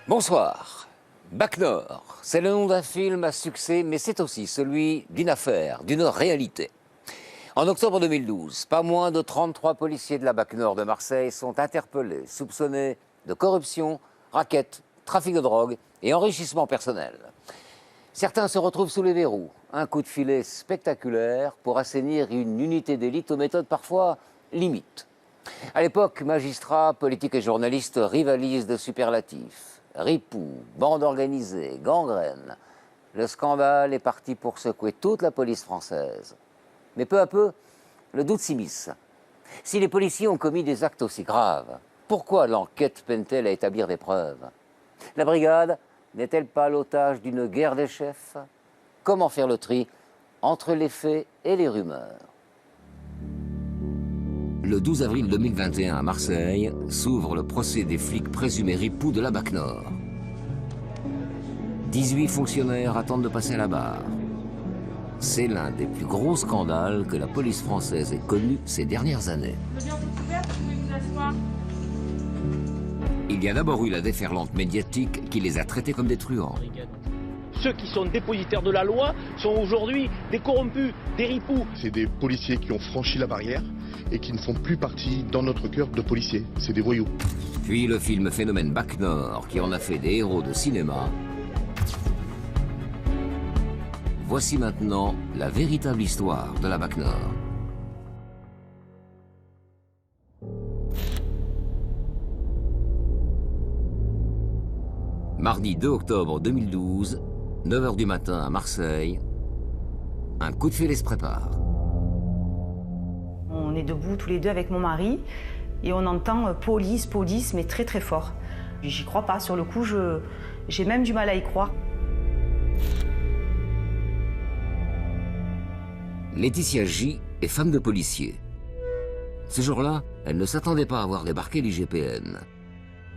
Bonsoir. Bac Nord, c'est le nom d'un film à succès, mais c'est aussi celui d'une affaire, d'une réalité. En octobre 2012, pas moins de 33 policiers de la Bac Nord de Marseille sont interpellés, soupçonnés de corruption, racket, trafic de drogue et enrichissement personnel. Certains se retrouvent sous les verrous. Un coup de filet spectaculaire pour assainir une unité d'élite aux méthodes parfois limites. À l'époque, magistrats, politiques et journalistes rivalisent de superlatifs. Ripoux, bande organisée, gangrène. Le scandale est parti pour secouer toute la police française. Mais peu à peu, le doute s'immisce. Si les policiers ont commis des actes aussi graves, pourquoi l'enquête peine-t-elle à établir des preuves? La brigade n'est-elle pas l'otage d'une guerre des chefs? Comment faire le tri entre les faits et les rumeurs? Le 12 avril 2021 à Marseille, s'ouvre le procès des flics présumés ripoux de la Bac Nord. 18 fonctionnaires attendent de passer à la barre. C'est l'un des plus gros scandales que la police française ait connu ces dernières années. Il y a d'abord eu la déferlante médiatique qui les a traités comme des truands. Ceux qui sont dépositaires de la loi sont aujourd'hui des corrompus, des ripoux. C'est des policiers qui ont franchi la barrière et qui ne font plus partie dans notre cœur de policiers. C'est des voyous. Puis le film Phénomène Bac Nord qui en a fait des héros de cinéma. Voici maintenant la véritable histoire de la Bac Nord. Mardi 2 octobre 2012, 9 h du matin à Marseille, un coup de filet se prépare. On est debout tous les deux avec mon mari et on entend police, police, mais très très fort. J'y crois pas, sur le coup, j'ai même du mal à y croire. Laetitia J. est femme de policier. Ce jour-là, elle ne s'attendait pas à voir débarquer l'IGPN,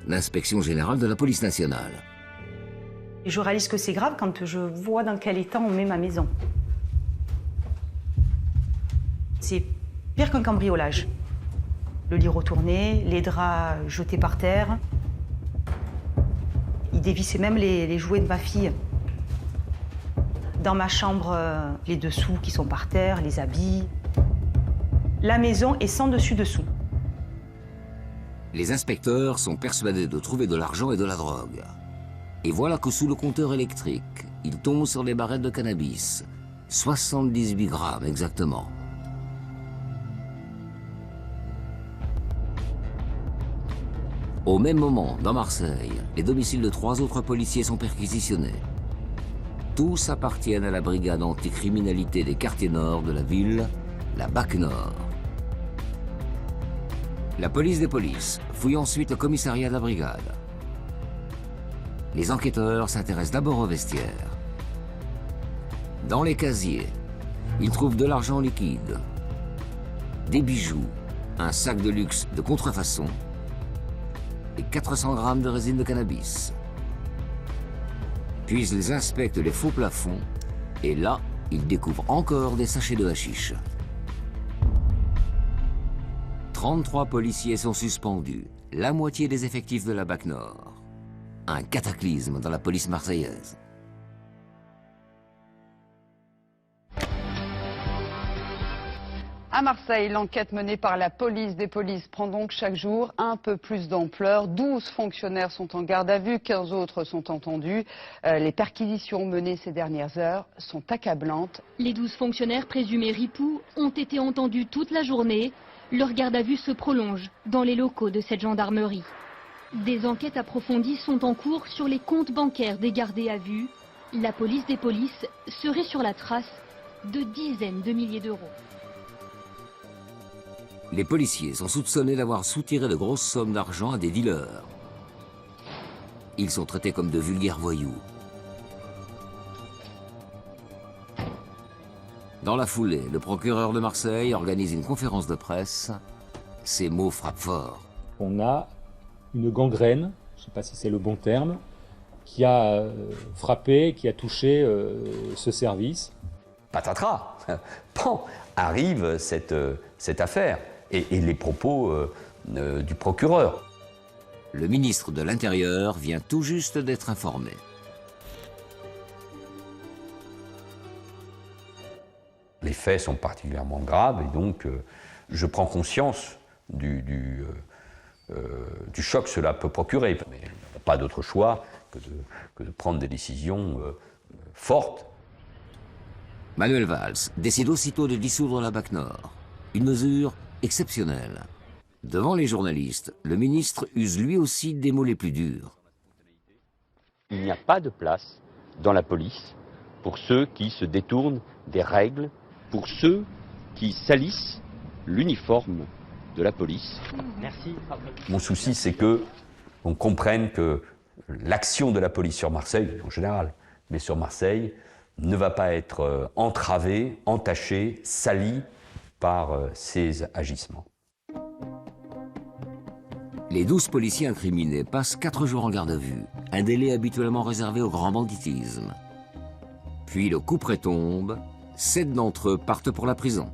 l'inspection générale de la police nationale. Je réalise que c'est grave quand je vois dans quel état on met ma maison. C'est pire qu'un cambriolage. Le lit retourné, les draps jetés par terre. Ils dévissaient même les jouets de ma fille. Dans ma chambre, les dessous qui sont par terre, les habits. La maison est sans dessus-dessous. Les inspecteurs sont persuadés de trouver de l'argent et de la drogue. Et voilà que sous le compteur électrique, ils tombent sur des barrettes de cannabis. 78 grammes exactement. Au même moment, dans Marseille, les domiciles de 3 autres policiers sont perquisitionnés. Tous appartiennent à la brigade anticriminalité des quartiers nord de la ville, la Bac Nord. La police des polices fouille ensuite le commissariat de la brigade. Les enquêteurs s'intéressent d'abord aux vestiaires. Dans les casiers, ils trouvent de l'argent liquide, des bijoux, un sac de luxe de contrefaçon et 400 grammes de résine de cannabis. Puis ils inspectent les faux plafonds et là, ils découvrent encore des sachets de hashish. 33 policiers sont suspendus, la moitié des effectifs de la Bac Nord. Un cataclysme dans la police marseillaise. À Marseille, l'enquête menée par la police des polices prend donc chaque jour un peu plus d'ampleur. 12 fonctionnaires sont en garde à vue, 15 autres sont entendus. Les perquisitions menées ces dernières heures sont accablantes. Les 12 fonctionnaires présumés ripoux ont été entendus toute la journée. Leur garde à vue se prolonge dans les locaux de cette gendarmerie. Des enquêtes approfondies sont en cours sur les comptes bancaires des gardés à vue. La police des polices serait sur la trace de dizaines de milliers d'euros. Les policiers sont soupçonnés d'avoir soutiré de grosses sommes d'argent à des dealers. Ils sont traités comme de vulgaires voyous. Dans la foulée, le procureur de Marseille organise une conférence de presse. Ces mots frappent fort. On a une gangrène, je ne sais pas si c'est le bon terme, qui a frappé, qui a touché ce service. Patatras, pan, arrive cette affaire et les propos du procureur. Le ministre de l'Intérieur vient tout juste d'être informé. Les faits sont particulièrement graves et donc je prends conscience du choc que cela peut procurer. Mais il n'y a pas d'autre choix que de prendre des décisions fortes. Manuel Valls décide aussitôt de dissoudre la BAC Nord. Une mesure exceptionnelle. Devant les journalistes, le ministre use lui aussi des mots les plus durs. Il n'y a pas de place dans la police pour ceux qui se détournent des règles, pour ceux qui salissent l'uniforme de la police. Merci. Mon souci, c'est qu'on comprenne que l'action de la police sur Marseille, en général, mais sur Marseille, ne va pas être entravée, entachée, salie par ces agissements. Les 12 policiers incriminés passent 4 jours en garde à vue, un délai habituellement réservé au grand banditisme. Puis le couperet tombe, 7 d'entre eux partent pour la prison.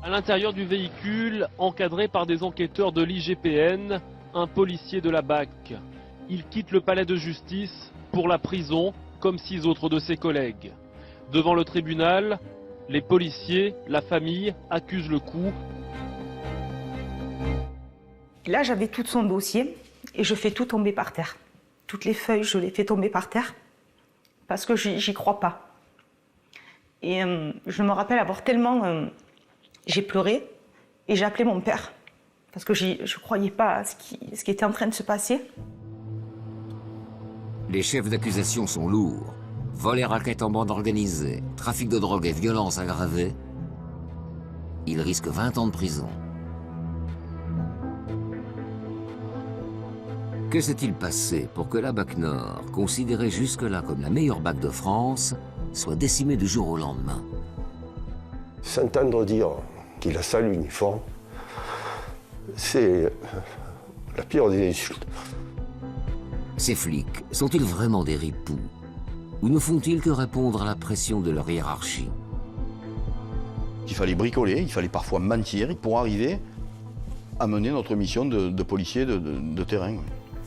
À l'intérieur du véhicule, encadré par des enquêteurs de l'IGPN, un policier de la BAC. Il quitte le palais de justice pour la prison, comme 6 autres de ses collègues. Devant le tribunal, les policiers, la famille, accusent le coup. Là, j'avais tout son dossier et je fais tout tomber par terre. Toutes les feuilles, je les fais tomber par terre parce que j'y crois pas. Et je me rappelle avoir tellement... j'ai pleuré et j'ai appelé mon père parce que je ne croyais pas à ce qui était en train de se passer. Les chefs d'accusation sont lourds. Vol et raquettes en bande organisée, trafic de drogue et violence aggravée. Ils risquent 20 ans de prison. Que s'est-il passé pour que la BAC Nord, considérée jusque-là comme la meilleure BAC de France, soit décimée du jour au lendemain? S'entendre dire qu'il a sale uniforme, c'est la pire des insultes. Ces flics sont-ils vraiment des ripoux? Ou ne font-ils que répondre à la pression de leur hiérarchie? Il fallait bricoler, il fallait parfois mentir pour arriver à mener notre mission de policier de terrain.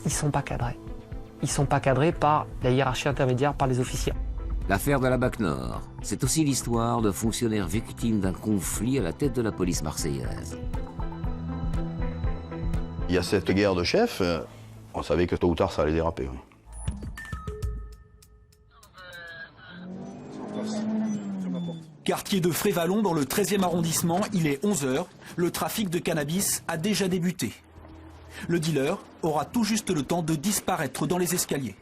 Ils ne sont pas cadrés. Ils ne sont pas cadrés par la hiérarchie intermédiaire, par les officiers. L'affaire de la BAC Nord, c'est aussi l'histoire de fonctionnaires victimes d'un conflit à la tête de la police marseillaise. Il y a cette guerre de chefs, on savait que tôt ou tard ça allait déraper. Oui. Quartier de Frévalon dans le 13e arrondissement, il est 11 h. Le trafic de cannabis a déjà débuté. Le dealer aura tout juste le temps de disparaître dans les escaliers.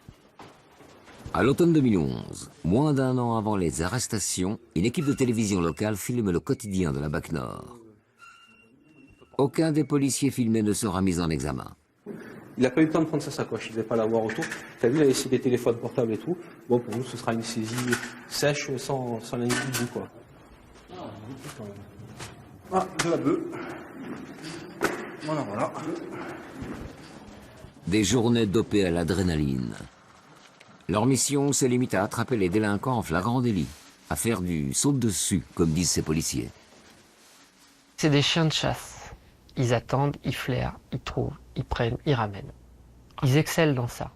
À l'automne 2011, moins d'un an avant les arrestations, une équipe de télévision locale filme le quotidien de la BAC Nord. Aucun des policiers filmés ne sera mis en examen. Il n'a pas eu le temps de prendre sa sacoche, il ne devait pas l'avoir autour. Tu as vu, il a laissé des téléphones portables et tout. Bon, pour nous, ce sera une saisie sèche sans l'individu, quoi. Ah, de la bœuf. Voilà, voilà. Des journées dopées à l'adrénaline. Leur mission se limite à attraper les délinquants en flagrant délit, à faire du saut-dessus, comme disent ces policiers. C'est des chiens de chasse. Ils attendent, ils flairent, ils trouvent, ils prennent, ils ramènent. Ils excellent dans ça.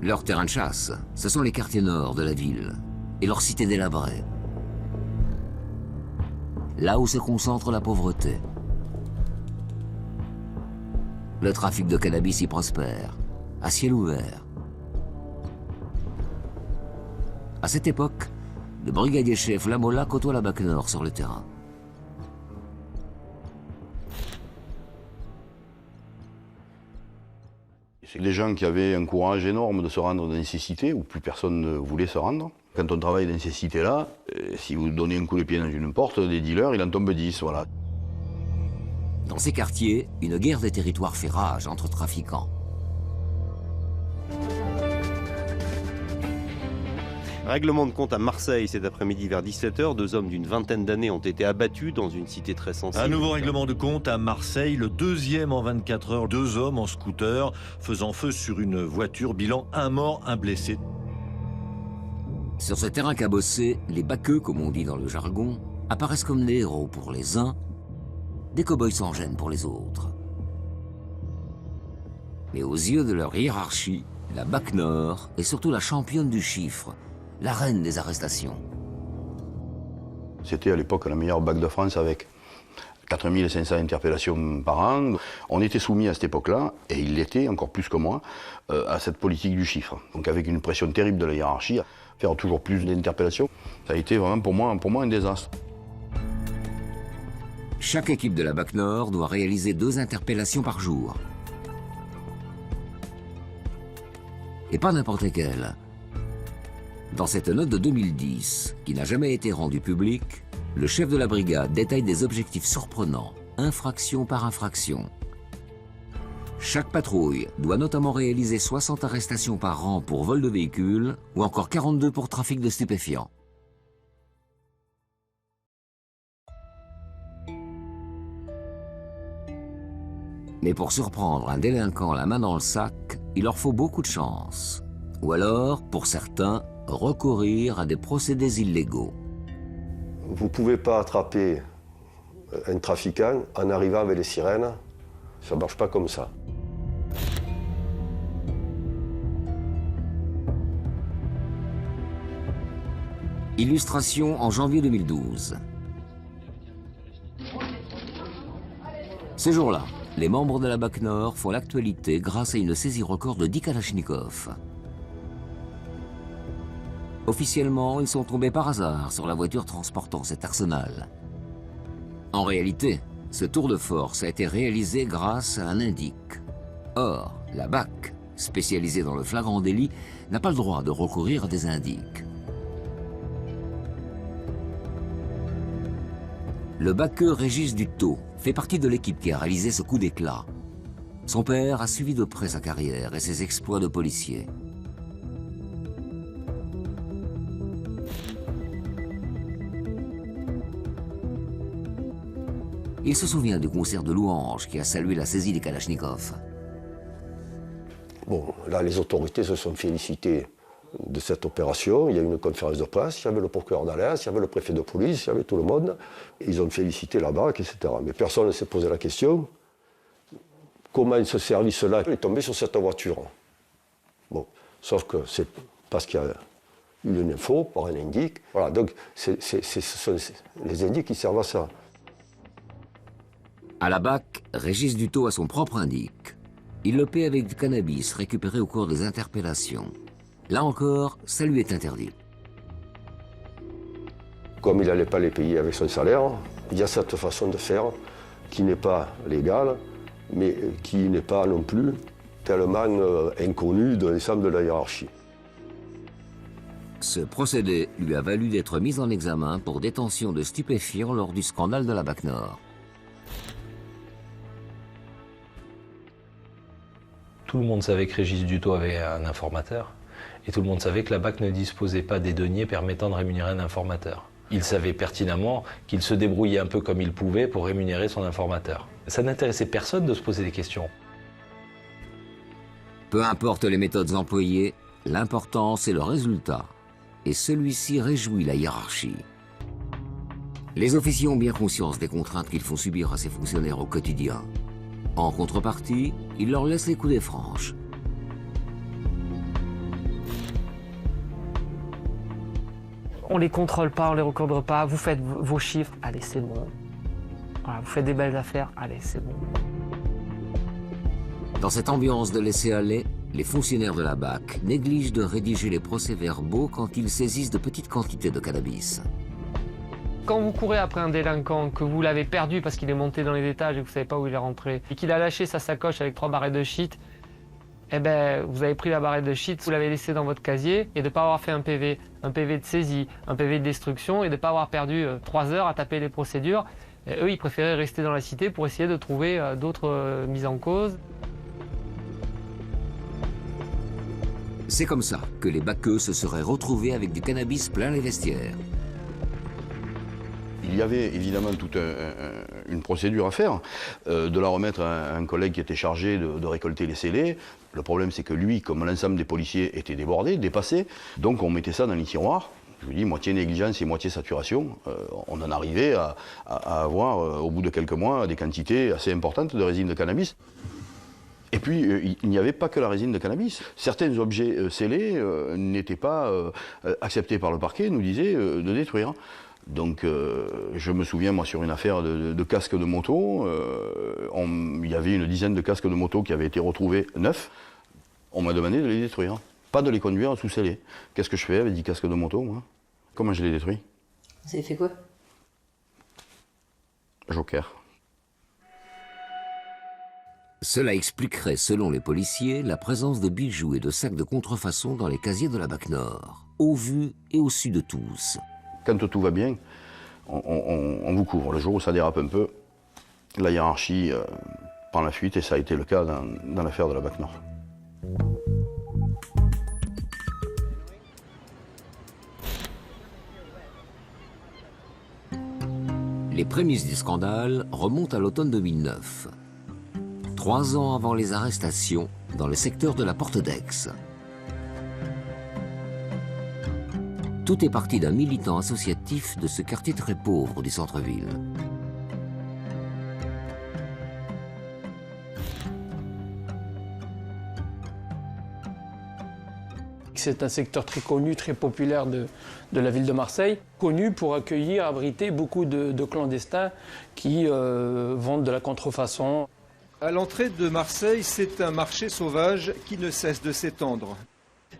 Leur terrain de chasse, ce sont les quartiers nord de la ville et leurs cités délabrées. Là où se concentre la pauvreté. Le trafic de cannabis y prospère, à ciel ouvert. À cette époque, le brigadier-chef Lamola côtoie la BAC Nord sur le terrain. C'est des gens qui avaient un courage énorme de se rendre dans les cités où plus personne ne voulait se rendre. Quand on travaille dans ces cités-là, si vous donnez un coup de pied dans une porte, des dealers, il en tombe 10, voilà. Dans ces quartiers, une guerre des territoires fait rage entre trafiquants. Règlement de compte à Marseille cet après-midi vers 17 h. 2 hommes d'une vingtaine d'années ont été abattus dans une cité très sensible. Un nouveau règlement de compte à Marseille, le deuxième en 24 heures. 2 hommes en scooter faisant feu sur une voiture. Bilan, un mort, un blessé. Sur ce terrain cabossé, les baqueux, comme on dit dans le jargon, apparaissent comme des héros pour les uns, des cow-boys sans gêne pour les autres. Mais aux yeux de leur hiérarchie, la BAC Nord est surtout la championne du chiffre, la reine des arrestations. C'était à l'époque la meilleure BAC de France avec 4500 interpellations par an. On était soumis à cette époque-là, et il l'était encore plus que moi, à cette politique du chiffre. Donc avec une pression terrible de la hiérarchie, faire toujours plus d'interpellations, ça a été vraiment pour moi un désastre. Chaque équipe de la BAC Nord doit réaliser 2 interpellations par jour. Et pas n'importe lesquelles. Dans cette note de 2010, qui n'a jamais été rendue publique, le chef de la brigade détaille des objectifs surprenants, infraction par infraction. Chaque patrouille doit notamment réaliser 60 arrestations par an pour vol de véhicules ou encore 42 pour trafic de stupéfiants. Mais pour surprendre un délinquant la main dans le sac, il leur faut beaucoup de chance. Ou alors, pour certains, recourir à des procédés illégaux. Vous ne pouvez pas attraper un trafiquant en arrivant avec les sirènes. Ça ne marche pas comme ça. Illustration en janvier 2012. Ce jour-là, les membres de la BAC Nord font l'actualité grâce à une saisie record de 10 Kalachnikov. Officiellement, ils sont tombés par hasard sur la voiture transportant cet arsenal. En réalité, ce tour de force a été réalisé grâce à un indique. Or, la BAC, spécialisée dans le flagrant délit, n'a pas le droit de recourir à des indiques. Le baqueux Régis Dutot fait partie de l'équipe qui a réalisé ce coup d'éclat. Son père a suivi de près sa carrière et ses exploits de policier. Il se souvient du concert de louanges qui a salué la saisie des Kalachnikov. Bon, là, les autorités se sont félicitées de cette opération. Il y a eu une conférence de presse, il y avait le procureur d'Alès, il y avait le préfet de police, il y avait tout le monde. Ils ont félicité la BAC, etc. Mais personne ne s'est posé la question comment ce service-là est tombé sur cette voiture. Bon, sauf que c'est parce qu'il y a eu une info par un indique. Voilà, donc ce sont les indiques qui servent à ça. À la BAC, Régis Dutot a son propre indique. Il le paie avec du cannabis récupéré au cours des interpellations. Là encore, ça lui est interdit. Comme il n'allait pas les payer avec son salaire, il y a cette façon de faire qui n'est pas légale, mais qui n'est pas non plus tellement inconnue de l'ensemble de la hiérarchie. Ce procédé lui a valu d'être mis en examen pour détention de stupéfiants lors du scandale de la BAC Nord. Tout le monde savait que Régis Dutot avait un informateur. Et tout le monde savait que la BAC ne disposait pas des deniers permettant de rémunérer un informateur. Il savait pertinemment qu'il se débrouillait un peu comme il pouvait pour rémunérer son informateur. Ça n'intéressait personne de se poser des questions. Peu importe les méthodes employées, l'important c'est le résultat. Et celui-ci réjouit la hiérarchie. Les officiers ont bien conscience des contraintes qu'ils font subir à ces fonctionnaires au quotidien. En contrepartie, ils leur laissent les coudées franches. On les contrôle pas, on les recadre pas, vous faites vos chiffres, allez c'est bon. Voilà, vous faites des belles affaires, allez c'est bon. Dans cette ambiance de laisser-aller, les fonctionnaires de la BAC négligent de rédiger les procès-verbaux quand ils saisissent de petites quantités de cannabis. Quand vous courez après un délinquant, que vous l'avez perdu parce qu'il est monté dans les étages et que vous ne savez pas où il est rentré, et qu'il a lâché sa sacoche avec 3 barrettes de shit, eh ben, vous avez pris la barrette de shit, vous l'avez laissée dans votre casier, et de ne pas avoir fait un PV de saisie, un PV de destruction, et de ne pas avoir perdu 3 heures à taper les procédures, et eux, ils préféraient rester dans la cité pour essayer de trouver d'autres mises en cause. C'est comme ça que les baqueux se seraient retrouvés avec du cannabis plein les vestiaires. Il y avait évidemment toute une procédure à faire, de la remettre à un collègue qui était chargé de récolter les scellés. Le problème, c'est que lui, comme l'ensemble des policiers, était débordé, dépassé. Donc on mettait ça dans les tiroirs. Je vous dis, moitié négligence et moitié saturation. On en arrivait à avoir, au bout de quelques mois, des quantités assez importantes de résine de cannabis. Et puis, il n'y avait pas que la résine de cannabis. Certains objets scellés n'étaient pas acceptés par le parquet, nous disaient de détruire. Donc, je me souviens, moi, sur une affaire de casques de moto, il y avait une dizaine de casques de moto qui avaient été retrouvés neufs. On m'a demandé de les détruire, pas de les conduire sous scellés. Qu'est-ce que je fais avec 10 casques de moto, moi? Comment je les détruis? Vous avez fait quoi? Joker. Cela expliquerait, selon les policiers, la présence de bijoux et de sacs de contrefaçon dans les casiers de la BAC Nord, au vu et au su de tous. Quand tout va bien, on vous couvre. Le jour où ça dérape un peu, la hiérarchie prend la fuite, et ça a été le cas dans l'affaire de la BAC Nord. Les prémices du scandale remontent à l'automne 2009. 3 ans avant les arrestations dans le secteur de la Porte d'Aix. Tout est parti d'un militant associatif de ce quartier très pauvre du centre-ville. C'est un secteur très connu, très populaire de la ville de Marseille, connu pour accueillir, abriter beaucoup de clandestins qui vendent de la contrefaçon. À l'entrée de Marseille, c'est un marché sauvage qui ne cesse de s'étendre.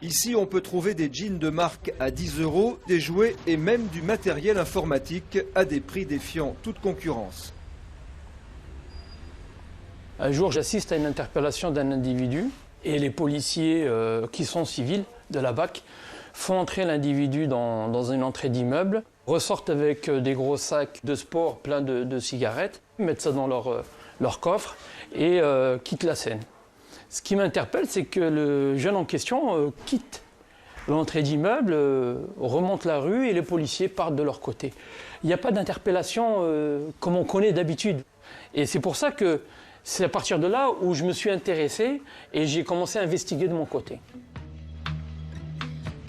Ici, on peut trouver des jeans de marque à 10 €, des jouets et même du matériel informatique à des prix défiant toute concurrence. Un jour, j'assiste à une interpellation d'un individu et les policiers qui sont civils de la BAC font entrer l'individu dans une entrée d'immeuble, ressortent avec des gros sacs de sport pleins de cigarettes, mettent ça dans leur coffre et quittent la scène. Ce qui m'interpelle, c'est que le jeune en question quitte l'entrée d'immeuble, remonte la rue et les policiers partent de leur côté. Il n'y a pas d'interpellation comme on connaît d'habitude. Et c'est pour ça que c'est à partir de là où je me suis intéressé et j'ai commencé à investiguer de mon côté.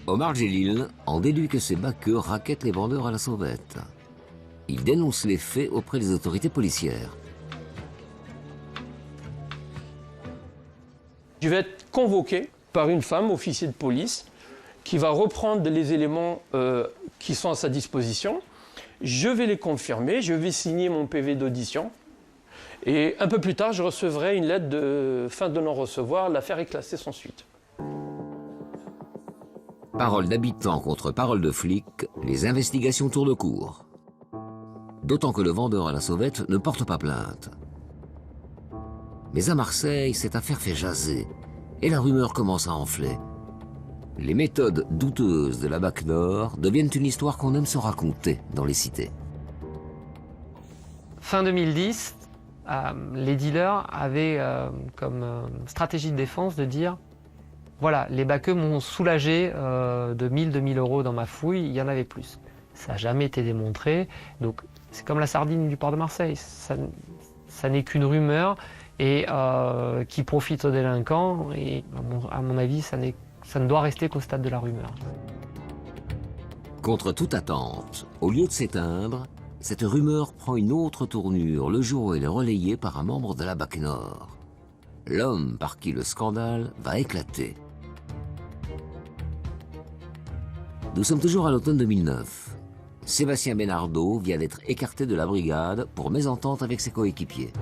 Omar Djelil en déduit que ces baqueux raquettent les vendeurs à la sauvette. Il dénonce les faits auprès des autorités policières. Je vais être convoqué par une femme, officier de police, qui va reprendre les éléments qui sont à sa disposition. Je vais les confirmer, je vais signer mon PV d'audition. Et un peu plus tard, je recevrai une lettre de fin de non-recevoir. L'affaire est classée sans suite. Parole d'habitants contre parole de flics, les investigations tournent court. D'autant que le vendeur à la sauvette ne porte pas plainte. Mais à Marseille, cette affaire fait jaser et la rumeur commence à enfler. Les méthodes douteuses de la BAC Nord deviennent une histoire qu'on aime se raconter dans les cités. Fin 2010, les dealers avaient comme stratégie de défense de dire voilà, les baqueux m'ont soulagé de 1000, 2000 € dans ma fouille, il y en avait plus. Ça n'a jamais été démontré, donc c'est comme la sardine du port de Marseille, ça n'est qu'une rumeur et qui profite aux délinquants, et à mon avis, ça ne doit rester qu'au stade de la rumeur. Contre toute attente, au lieu de s'éteindre, cette rumeur prend une autre tournure le jour où elle est relayée par un membre de la BAC Nord. L'homme par qui le scandale va éclater. Nous sommes toujours à l'automne 2009. Sébastien Benardo vient d'être écarté de la brigade pour mésentente avec ses coéquipiers.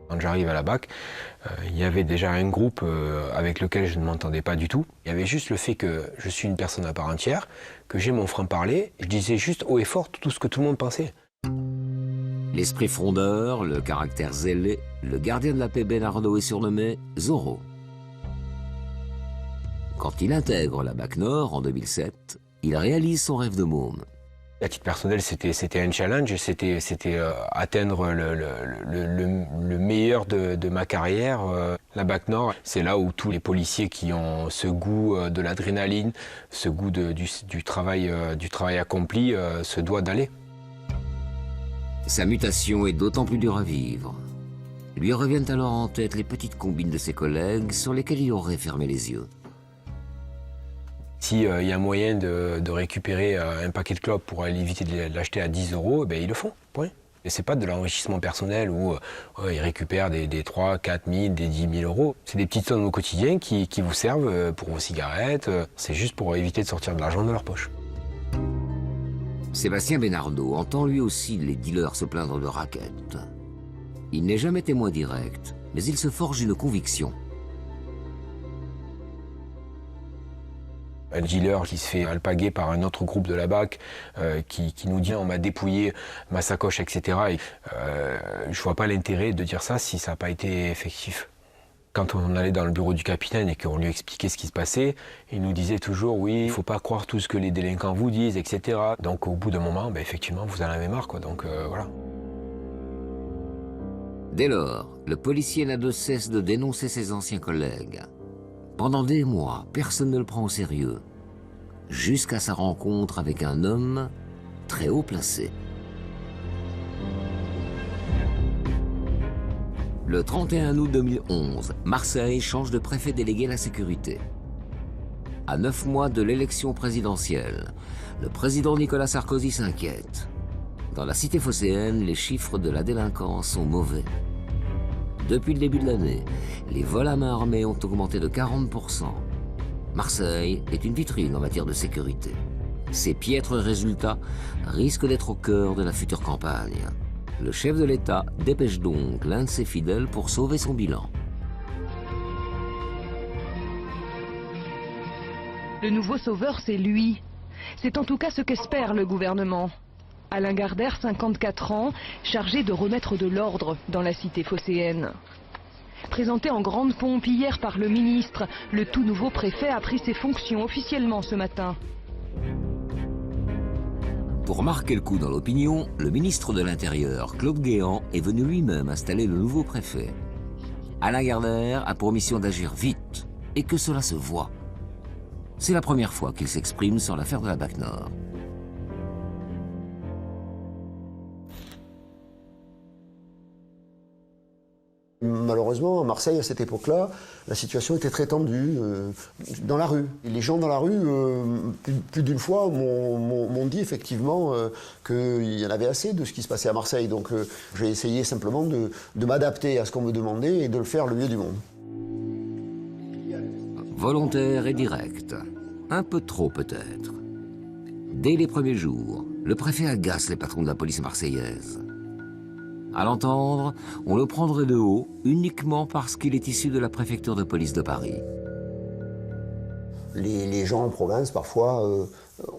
Quand j'arrive à la BAC, il y avait déjà un groupe avec lequel je ne m'entendais pas du tout. Il y avait juste le fait que je suis une personne à part entière, que j'ai mon franc-parler. Je disais juste haut et fort tout ce que tout le monde pensait. L'esprit frondeur, le caractère zélé, le gardien de la paix Benardo est surnommé Zorro. Quand il intègre la BAC Nord en 2007, il réalise son rêve de môme. À titre personnel, c'était un challenge, c'était atteindre le meilleur de ma carrière. La BAC Nord, c'est là où tous les policiers qui ont ce goût de l'adrénaline, ce goût du travail accompli, se doivent d'aller. Sa mutation est d'autant plus dure à vivre. Lui reviennent alors en tête les petites combines de ses collègues sur lesquelles il aurait fermé les yeux. S'il y a moyen de récupérer un paquet de clopes pour aller éviter de l'acheter à 10 €, ben ils le font, point. Et c'est pas de l'enrichissement personnel où ils récupèrent des 3, 4 000, des 10 000 euros. C'est des petites sommes au quotidien qui vous servent pour vos cigarettes. C'est juste pour éviter de sortir de l'argent de leur poche. Sébastien Benardo entend lui aussi les dealers se plaindre de raquettes. Il n'est jamais témoin direct, mais il se forge une conviction. Un dealer qui se fait alpaguer par un autre groupe de la BAC qui nous dit on m'a dépouillé ma sacoche, etc. Et, je vois pas l'intérêt de dire ça si ça n'a pas été effectif. Quand on allait dans le bureau du capitaine et qu'on lui expliquait ce qui se passait, il nous disait toujours oui, il faut pas croire tout ce que les délinquants vous disent, etc. Donc au bout d'un moment, effectivement, vous en avez marre, quoi. Donc voilà. Dès lors, le policier n'a de cesse de dénoncer ses anciens collègues. Pendant des mois, personne ne le prend au sérieux, jusqu'à sa rencontre avec un homme très haut placé. Le 31 août 2011, Marseille change de préfet délégué à la sécurité. À 9 mois de l'élection présidentielle, le président Nicolas Sarkozy s'inquiète. Dans la cité phocéenne, les chiffres de la délinquance sont mauvais. Depuis le début de l'année, les vols à main armée ont augmenté de 40%. Marseille est une vitrine en matière de sécurité. Ces piètres résultats risquent d'être au cœur de la future campagne. Le chef de l'État dépêche donc l'un de ses fidèles pour sauver son bilan. Le nouveau sauveur, c'est lui. C'est en tout cas ce qu'espère le gouvernement. Alain Gardère, 54 ans, chargé de remettre de l'ordre dans la cité phocéenne. Présenté en grande pompe hier par le ministre, le tout nouveau préfet a pris ses fonctions officiellement ce matin. Pour marquer le coup dans l'opinion, le ministre de l'Intérieur, Claude Guéant, est venu lui-même installer le nouveau préfet. Alain Gardère a pour mission d'agir vite et que cela se voit. C'est la première fois qu'il s'exprime sur l'affaire de la BAC Nord. Malheureusement, à Marseille, à cette époque-là, la situation était très tendue dans la rue. Et les gens dans la rue, plus d'une fois, m'ont dit effectivement qu'il y en avait assez de ce qui se passait à Marseille. Donc j'ai essayé simplement de m'adapter à ce qu'on me demandait et de le faire le mieux du monde. Volontaire et direct. Un peu trop peut-être. Dès les premiers jours, le préfet agace les patrons de la police marseillaise. À l'entendre, on le prendrait de haut uniquement parce qu'il est issu de la préfecture de police de Paris. Les gens en province, parfois,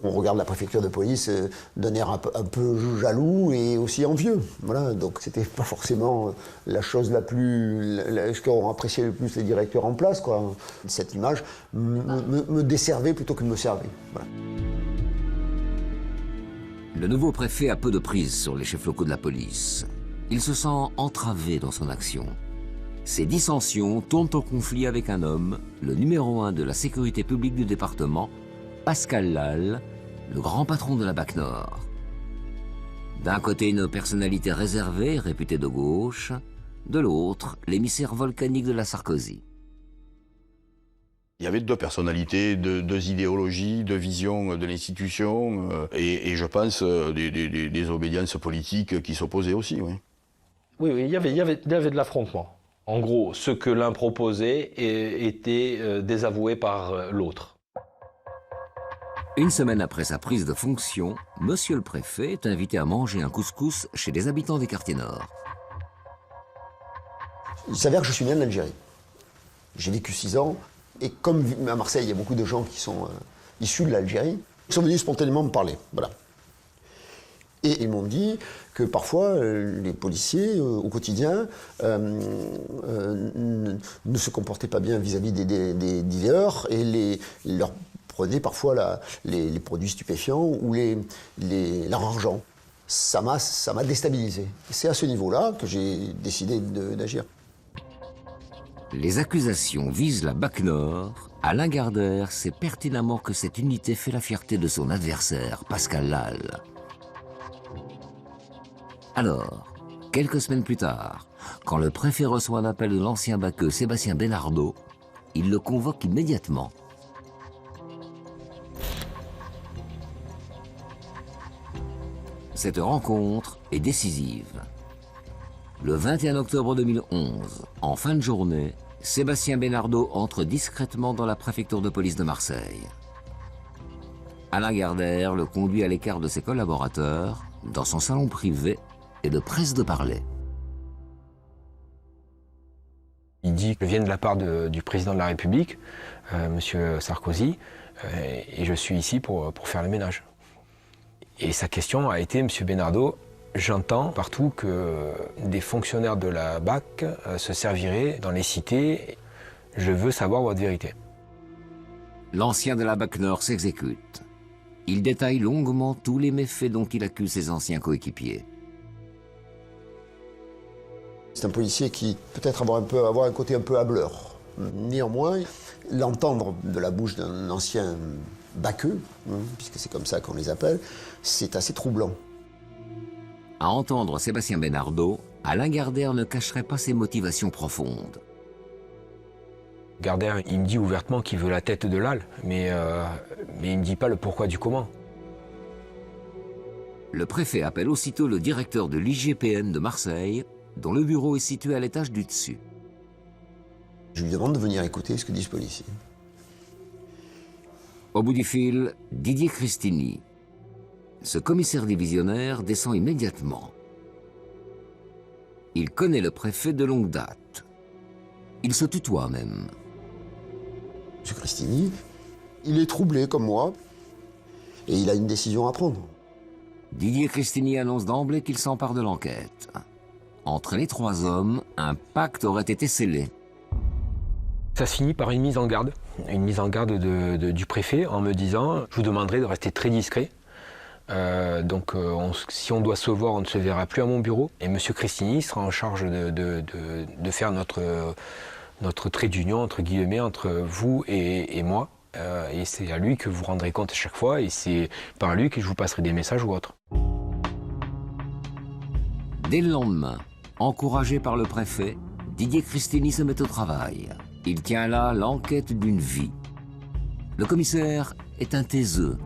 on regarde la préfecture de police d'un air un peu jaloux et aussi envieux. Voilà, donc c'était pas forcément la chose la plus... ce qu'ont apprécié le plus les directeurs en place, quoi. Cette image me desservait plutôt que de me servir. Voilà. Le nouveau préfet a peu de prise sur les chefs locaux de la police. Il se sent entravé dans son action. Ces dissensions tournent au conflit avec un homme, le numéro 1 de la sécurité publique du département, Pascal Lal, le grand patron de la BAC Nord. D'un côté, une personnalité réservée, réputée de gauche, de l'autre, l'émissaire volcanique de la Sarkozy. Il y avait deux personnalités, deux idéologies, deux visions de l'institution et je pense des obédiences politiques qui s'opposaient aussi. Oui. Oui, il y avait de l'affrontement. En gros, ce que l'un proposait était désavoué par l'autre. Une semaine après sa prise de fonction, monsieur le préfet est invité à manger un couscous chez des habitants des quartiers nord. Il s'avère que je suis né en Algérie. J'ai vécu 6 ans. Et comme à Marseille, il y a beaucoup de gens qui sont issus de l'Algérie, ils sont venus spontanément me parler. Voilà. Et ils m'ont dit que parfois, les policiers, au quotidien, ne se comportaient pas bien vis-à-vis des dealers et leur prenaient parfois les produits stupéfiants ou leur argent. Ça m'a déstabilisé. C'est à ce niveau-là que j'ai décidé d'agir. Les accusations visent la BAC Nord. Alain Gardère sait pertinemment que cette unité fait la fierté de son adversaire, Pascal Lal. Alors, quelques semaines plus tard, quand le préfet reçoit un appel de l'ancien baqueux Sébastien Benardo, il le convoque immédiatement. Cette rencontre est décisive. Le 21 octobre 2011, en fin de journée, Sébastien Benardo entre discrètement dans la préfecture de police de Marseille. Alain Gardère le conduit à l'écart de ses collaborateurs, dans son salon privé, et le presse de parler. Il dit que je viens de la part du président de la République, M. Sarkozy, et je suis ici pour faire le ménage. Et sa question a été, M. Benardo, j'entends partout que des fonctionnaires de la BAC se serviraient dans les cités. Je veux savoir votre vérité. L'ancien de la BAC Nord s'exécute. Il détaille longuement tous les méfaits dont il accuse ses anciens coéquipiers. C'est un policier qui peut-être avoir un côté un peu hâbleur. Néanmoins, l'entendre de la bouche d'un ancien baqueux, puisque c'est comme ça qu'on les appelle, c'est assez troublant. À entendre Sébastien Benardo, Alain Gardère ne cacherait pas ses motivations profondes. Gardère, il me dit ouvertement qu'il veut la tête de Lal, mais il ne me dit pas le pourquoi du comment. Le préfet appelle aussitôt le directeur de l'IGPN de Marseille, dont le bureau est situé à l'étage du dessus. Je lui demande de venir écouter ce que dit ce policier. Au bout du fil, Didier Christini. Ce commissaire divisionnaire descend immédiatement. Il connaît le préfet de longue date. Il se tutoie même. M. Christini, il est troublé comme moi, et il a une décision à prendre. Didier Christini annonce d'emblée qu'il s'empare de l'enquête. Entre les trois hommes, un pacte aurait été scellé. Ça se finit par une mise en garde du préfet en me disant « Je vous demanderai de rester très discret. Si on doit se voir, on ne se verra plus à mon bureau. Et M. Christini sera en charge de faire notre trait d'union, entre guillemets, entre vous et moi. Et c'est à lui que vous rendrez compte à chaque fois, et c'est par lui que je vous passerai des messages ou autres. » Dès le lendemain, encouragé par le préfet, Didier Christini se met au travail. Il tient là l'enquête d'une vie. Le commissaire est un taiseux,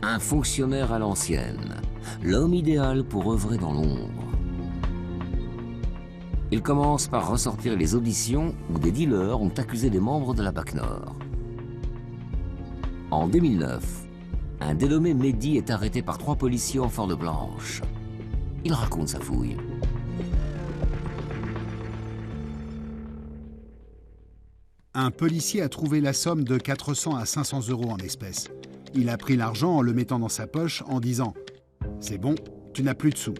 un fonctionnaire à l'ancienne, l'homme idéal pour œuvrer dans l'ombre. Il commence par ressortir les auditions où des dealers ont accusé des membres de la BAC Nord. En 2009, un dénommé Mehdi est arrêté par 3 policiers en Fort de Blanche. Il raconte sa fouille. Un policier a trouvé la somme de 400 à 500 € en espèces. Il a pris l'argent en le mettant dans sa poche en disant « C'est bon, tu n'as plus de sous ».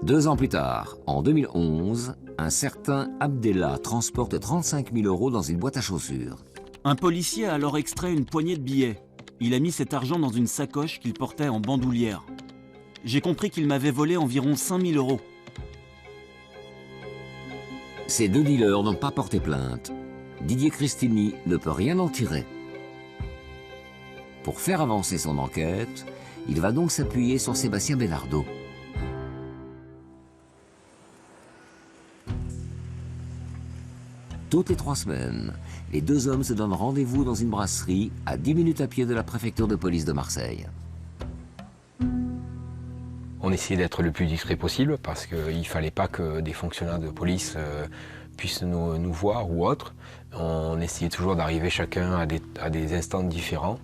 2 ans plus tard, en 2011, un certain Abdellah transporte 35 000 € dans une boîte à chaussures. Un policier a alors extrait une poignée de billets. Il a mis cet argent dans une sacoche qu'il portait en bandoulière. J'ai compris qu'il m'avait volé environ 5 000 €. Ces 2 dealers n'ont pas porté plainte. Didier Christini ne peut rien en tirer. Pour faire avancer son enquête, il va donc s'appuyer sur Sébastien Benardo. Toutes les 3 semaines, les 2 hommes se donnent rendez-vous dans une brasserie à 10 minutes à pied de la préfecture de police de Marseille. On essayait d'être le plus discret possible parce qu'il ne fallait pas que des fonctionnaires de police puissent nous voir ou autres. On essayait toujours d'arriver chacun à des instants différents.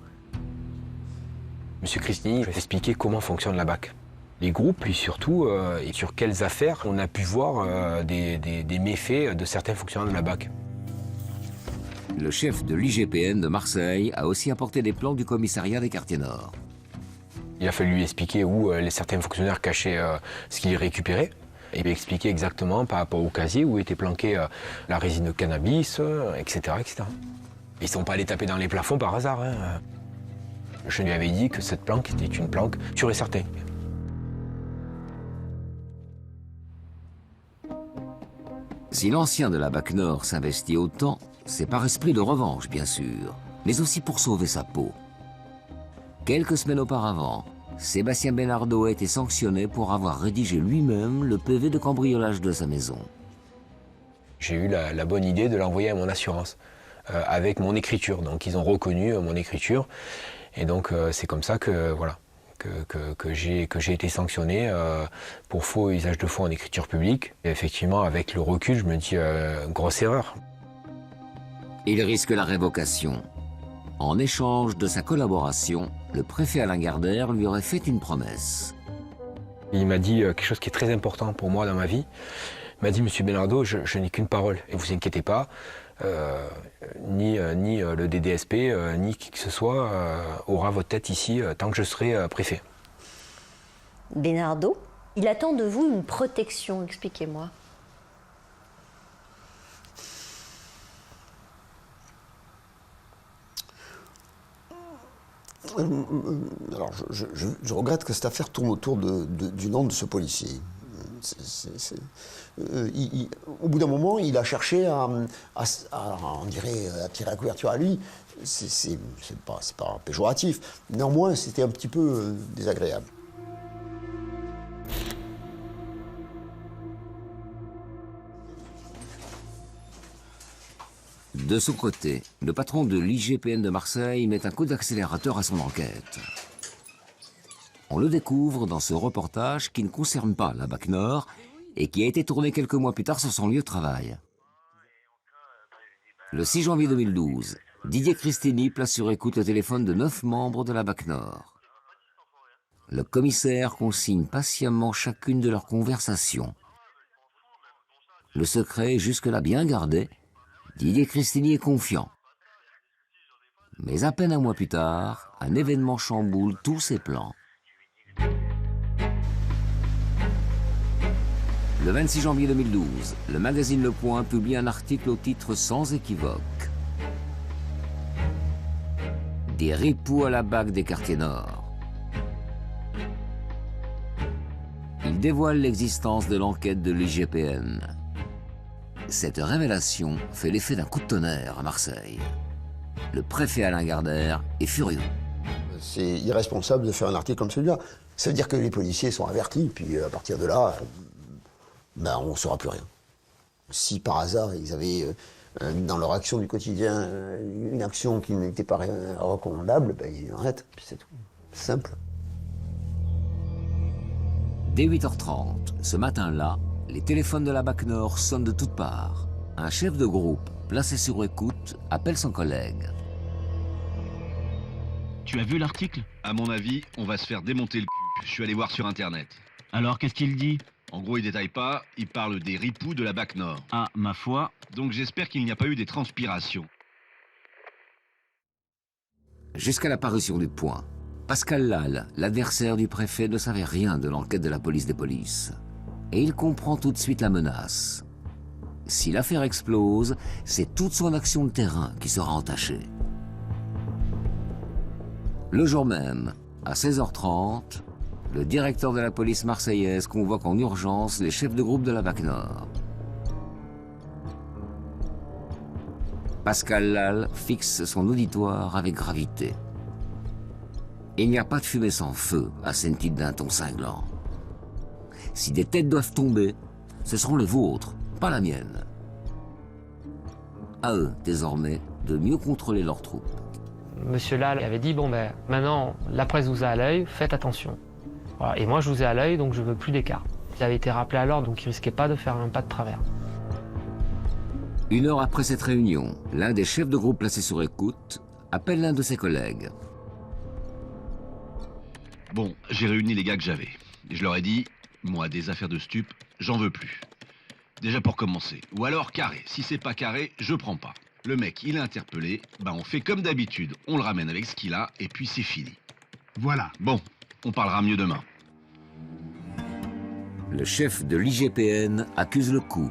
M. Christini expliquait comment fonctionne la BAC. Les groupes, puis surtout, et sur quelles affaires on a pu voir des méfaits de certains fonctionnaires de la BAC. Le chef de l'IGPN de Marseille a aussi apporté des plans du commissariat des quartiers nord. Il a fallu lui expliquer où certains fonctionnaires cachaient ce qu'ils récupéraient. Il m'a expliqué exactement par rapport au casier où était planquée la résine de cannabis, etc., etc. Ils ne sont pas allés taper dans les plafonds par hasard. Hein. Je lui avais dit que cette planque était une planque sûre et certaine. Si l'ancien de la BAC Nord s'investit autant, c'est par esprit de revanche, bien sûr, mais aussi pour sauver sa peau. Quelques semaines auparavant, Sébastien Benardo a été sanctionné pour avoir rédigé lui-même le PV de cambriolage de sa maison. J'ai eu la bonne idée de l'envoyer à mon assurance avec mon écriture. Donc ils ont reconnu mon écriture et donc c'est comme ça que que j'ai été sanctionné pour faux usage de faux en écriture publique. Et effectivement, avec le recul, je me dis grosse erreur. Il risque la révocation. En échange de sa collaboration, le préfet Alain Gardère lui aurait fait une promesse. Il m'a dit quelque chose qui est très important pour moi dans ma vie. Il m'a dit, Monsieur Benardo, je n'ai qu'une parole. Et vous inquiétez pas, ni le DDSP, ni qui que ce soit aura votre tête ici tant que je serai préfet. Benardo, il attend de vous une protection, expliquez-moi. Alors, je regrette que cette affaire tourne autour du nom de ce policier. Au bout d'un moment, il a cherché on dirait, à tirer la couverture à lui. C'est pas péjoratif. Néanmoins, c'était un petit peu désagréable. De son côté, le patron de l'IGPN de Marseille met un coup d'accélérateur à son enquête. On le découvre dans ce reportage qui ne concerne pas la BAC Nord et qui a été tourné quelques mois plus tard sur son lieu de travail. Le 6 janvier 2012, Didier Cristini place sur écoute le téléphone de 9 membres de la BAC Nord. Le commissaire consigne patiemment chacune de leurs conversations. Le secret est jusque-là bien gardé. Didier Cristini est confiant. Mais à peine un mois plus tard, un événement chamboule tous ses plans. Le 26 janvier 2012, le magazine Le Point publie un article au titre sans équivoque. Des ripoux à la BAC des quartiers nord. Il dévoile l'existence de l'enquête de l'IGPN. Cette révélation fait l'effet d'un coup de tonnerre à Marseille. Le préfet Alain Gardère est furieux. C'est irresponsable de faire un article comme celui-là. Ça veut dire que les policiers sont avertis, puis à partir de là, on ne saura plus rien. Si par hasard ils avaient dans leur action du quotidien une action qui n'était pas recommandable, ils arrêtent, puis c'est tout. C'est simple. Dès 8h30, ce matin-là, les téléphones de la BAC Nord sonnent de toutes parts. Un chef de groupe, placé sur écoute, appelle son collègue. Tu as vu l'article? À mon avis, on va se faire démonter le cul. Je suis allé voir sur Internet. Alors, qu'est-ce qu'il dit? En gros, il détaille pas, il parle des ripoux de la BAC Nord. Ah, ma foi. Donc j'espère qu'il n'y a pas eu des transpirations. Jusqu'à la parution du Point, Pascal Lal, l'adversaire du préfet, ne savait rien de l'enquête de la police des polices. Et il comprend tout de suite la menace. Si l'affaire explose, c'est toute son action de terrain qui sera entachée. Le jour même, à 16h30, le directeur de la police marseillaise convoque en urgence les chefs de groupe de la BAC Nord. Pascal Lal fixe son auditoire avec gravité. Il n'y a pas de fumée sans feu, assène-t-il d'un ton cinglant. Si des têtes doivent tomber, ce seront les vôtres, pas la mienne. À eux, désormais, de mieux contrôler leurs troupes. Monsieur Lal avait dit, maintenant, la presse vous a à l'œil, faites attention. Voilà. Et moi, je vous ai à l'œil, donc je veux plus d'écart. Il avait été rappelé à l'ordre, donc il risquait pas de faire un pas de travers. Une heure après cette réunion, l'un des chefs de groupe placés sur écoute appelle l'un de ses collègues. Bon, j'ai réuni les gars que j'avais. Je leur ai dit, moi, des affaires de stup, j'en veux plus. Déjà pour commencer. Ou alors carré. Si c'est pas carré, je prends pas. Le mec, il est interpellé, on fait comme d'habitude. On le ramène avec ce qu'il a, et puis c'est fini. Voilà. Bon, on parlera mieux demain. Le chef de l'IGPN accuse le coup.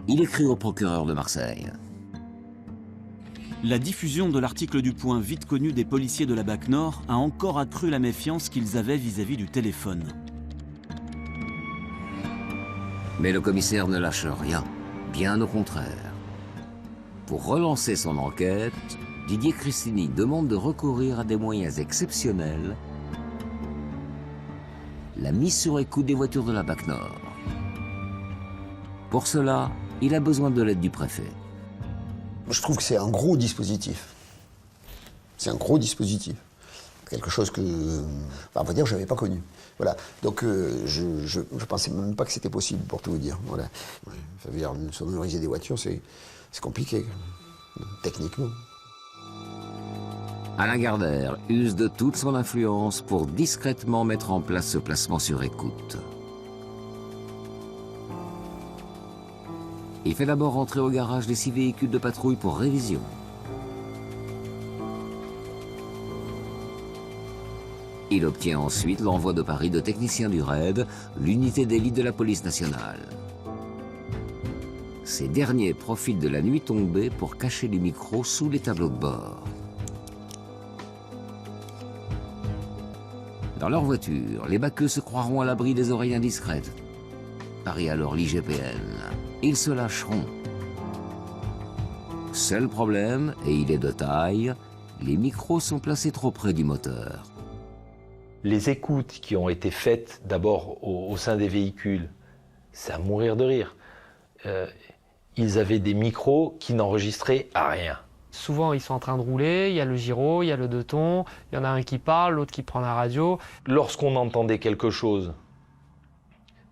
Il écrit au procureur de Marseille. La diffusion de l'article du Point vite connu des policiers de la BAC Nord a encore accru la méfiance qu'ils avaient vis-à-vis du téléphone. Mais le commissaire ne lâche rien, bien au contraire. Pour relancer son enquête, Didier Cristini demande de recourir à des moyens exceptionnels, la mise sur écoute des voitures de la BAC Nord. Pour cela, il a besoin de l'aide du préfet. Je trouve que c'est un gros dispositif. C'est un gros dispositif. quelque chose que, on va dire, je n'avais pas connu. Voilà. Donc je pensais même pas que c'était possible, pour tout vous dire. Voilà. Ouais. Ça veut dire, sonoriser des voitures, c'est compliqué, techniquement. Alain Gardère use de toute son influence pour discrètement mettre en place ce placement sur écoute. Il fait d'abord rentrer au garage les 6 véhicules de patrouille pour révision. Il obtient ensuite l'envoi de Paris de techniciens du RAID, l'unité d'élite de la police nationale. Ces derniers profitent de la nuit tombée pour cacher les micros sous les tableaux de bord. Dans leur voiture, les baqueux se croiront à l'abri des oreilles indiscrètes. Parie alors l'IGPN. Ils se lâcheront. Seul problème, et il est de taille, les micros sont placés trop près du moteur. Les écoutes qui ont été faites d'abord au sein des véhicules, c'est à mourir de rire. Ils avaient des micros qui n'enregistraient à rien. Souvent, ils sont en train de rouler, il y a le gyro, il y a le 2 tons, il y en a un qui parle, l'autre qui prend la radio. Lorsqu'on entendait quelque chose,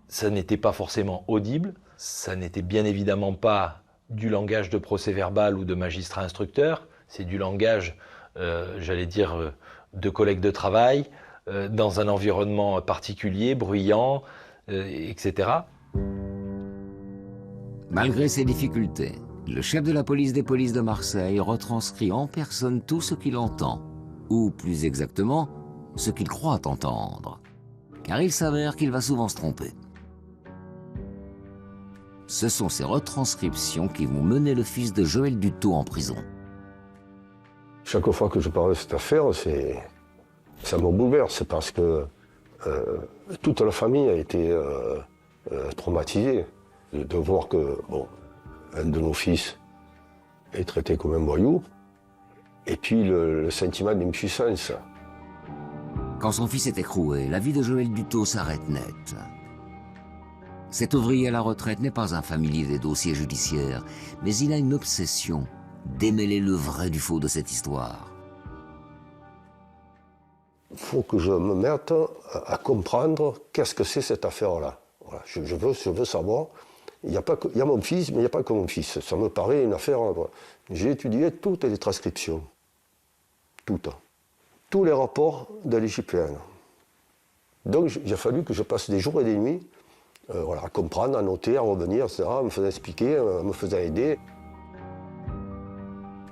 ça n'était pas forcément audible, ça n'était bien évidemment pas du langage de procès-verbal ou de magistrat instructeur, c'est du langage, j'allais dire, de collègues de travail, dans un environnement particulier, bruyant, etc. Malgré ces difficultés, le chef de la police des polices de Marseille retranscrit en personne tout ce qu'il entend, ou plus exactement, ce qu'il croit entendre, car il s'avère qu'il va souvent se tromper. Ce sont ces retranscriptions qui vont mener le fils de Joël Dutot en prison. Chaque fois que je parle de cette affaire, ça me bouleverse parce que toute la famille a été traumatisée de voir que un de nos fils est traité comme un voyou, et puis le sentiment d'impuissance. Quand son fils est écroué, la vie de Joël Dutot s'arrête net. Cet ouvrier à la retraite n'est pas un familier des dossiers judiciaires, mais il a une obsession, démêler le vrai du faux de cette histoire. Il faut que je me mette à comprendre qu'est-ce que c'est cette affaire-là. Voilà, je veux savoir. Il y a mon fils, mais il n'y a pas que mon fils. Ça me paraît une affaire... J'ai étudié toutes les transcriptions. Toutes. Tous les rapports de l'IGPN. Donc il a fallu que je passe des jours et des nuits à comprendre, à noter, à revenir, etc., me faisant expliquer, me faisant aider.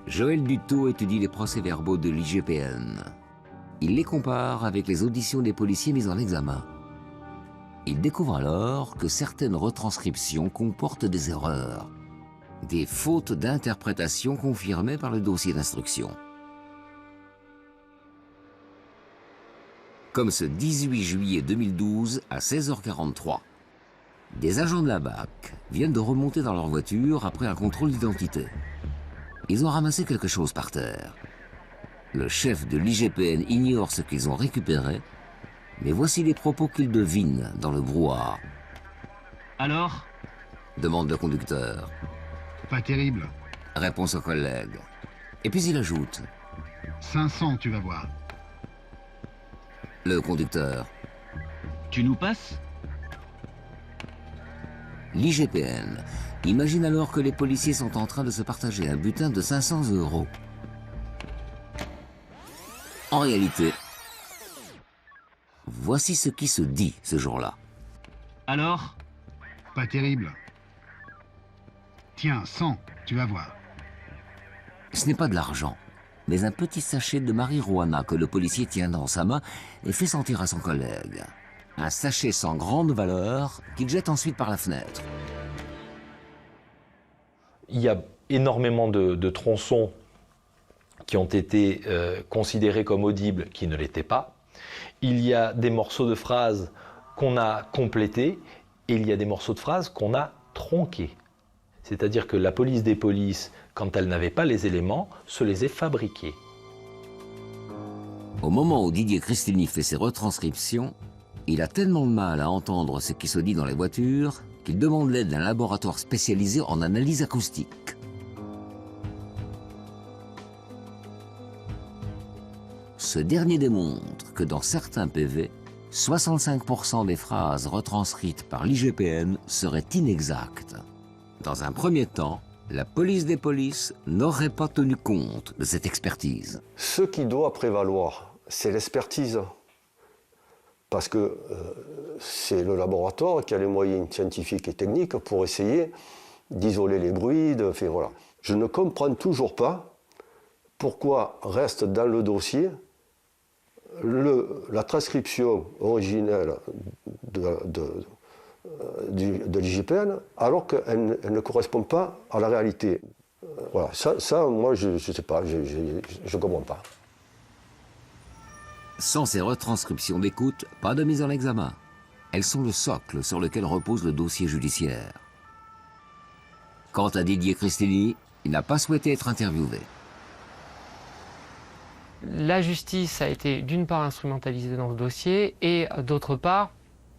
Joël Dutot étudie les procès-verbaux de l'IGPN. Il les compare avec les auditions des policiers mis en examen. Il découvre alors que certaines retranscriptions comportent des erreurs, des fautes d'interprétation confirmées par le dossier d'instruction. Comme ce 18 juillet 2012 à 16h43. Des agents de la BAC viennent de remonter dans leur voiture après un contrôle d'identité. Ils ont ramassé quelque chose par terre. Le chef de l'IGPN ignore ce qu'ils ont récupéré, mais voici les propos qu'il devine dans le brouhaha. Alors ? Demande le conducteur. Pas terrible. Répond son collègue. Et puis il ajoute. 500, tu vas voir. Le conducteur. Tu nous passes ? L'IGPN imagine alors que les policiers sont en train de se partager un butin de 500 €. En réalité, voici ce qui se dit ce jour-là. Alors ? Pas terrible. Tiens, 100, tu vas voir. Ce n'est pas de l'argent, mais un petit sachet de marijuana que le policier tient dans sa main et fait sentir à son collègue. Un sachet sans grande valeur qu'il jette ensuite par la fenêtre. Il y a énormément de tronçons qui ont été considérés comme audibles qui ne l'étaient pas. Il y a des morceaux de phrases qu'on a complétés et il y a des morceaux de phrases qu'on a tronqués. C'est-à-dire que la police des polices, quand elle n'avait pas les éléments, se les est fabriqués. Au moment où Didier Cristini fait ses retranscriptions, il a tellement de mal à entendre ce qui se dit dans les voitures qu'il demande l'aide d'un laboratoire spécialisé en analyse acoustique. Ce dernier démontre que dans certains PV, 65% des phrases retranscrites par l'IGPN seraient inexactes. Dans un premier temps, la police des polices n'aurait pas tenu compte de cette expertise. Ce qui doit prévaloir, c'est l'expertise. Parce que c'est le laboratoire qui a les moyens scientifiques et techniques pour essayer d'isoler les bruits. Voilà. Je ne comprends toujours pas pourquoi reste dans le dossier la transcription originelle de l'IGPN alors qu'elle ne correspond pas à la réalité. Voilà, ça moi, je ne sais pas, je ne comprends pas. Sans ces retranscriptions d'écoute, pas de mise en examen. Elles sont le socle sur lequel repose le dossier judiciaire. Quant à Didier Cristini, il n'a pas souhaité être interviewé. La justice a été d'une part instrumentalisée dans ce dossier et d'autre part,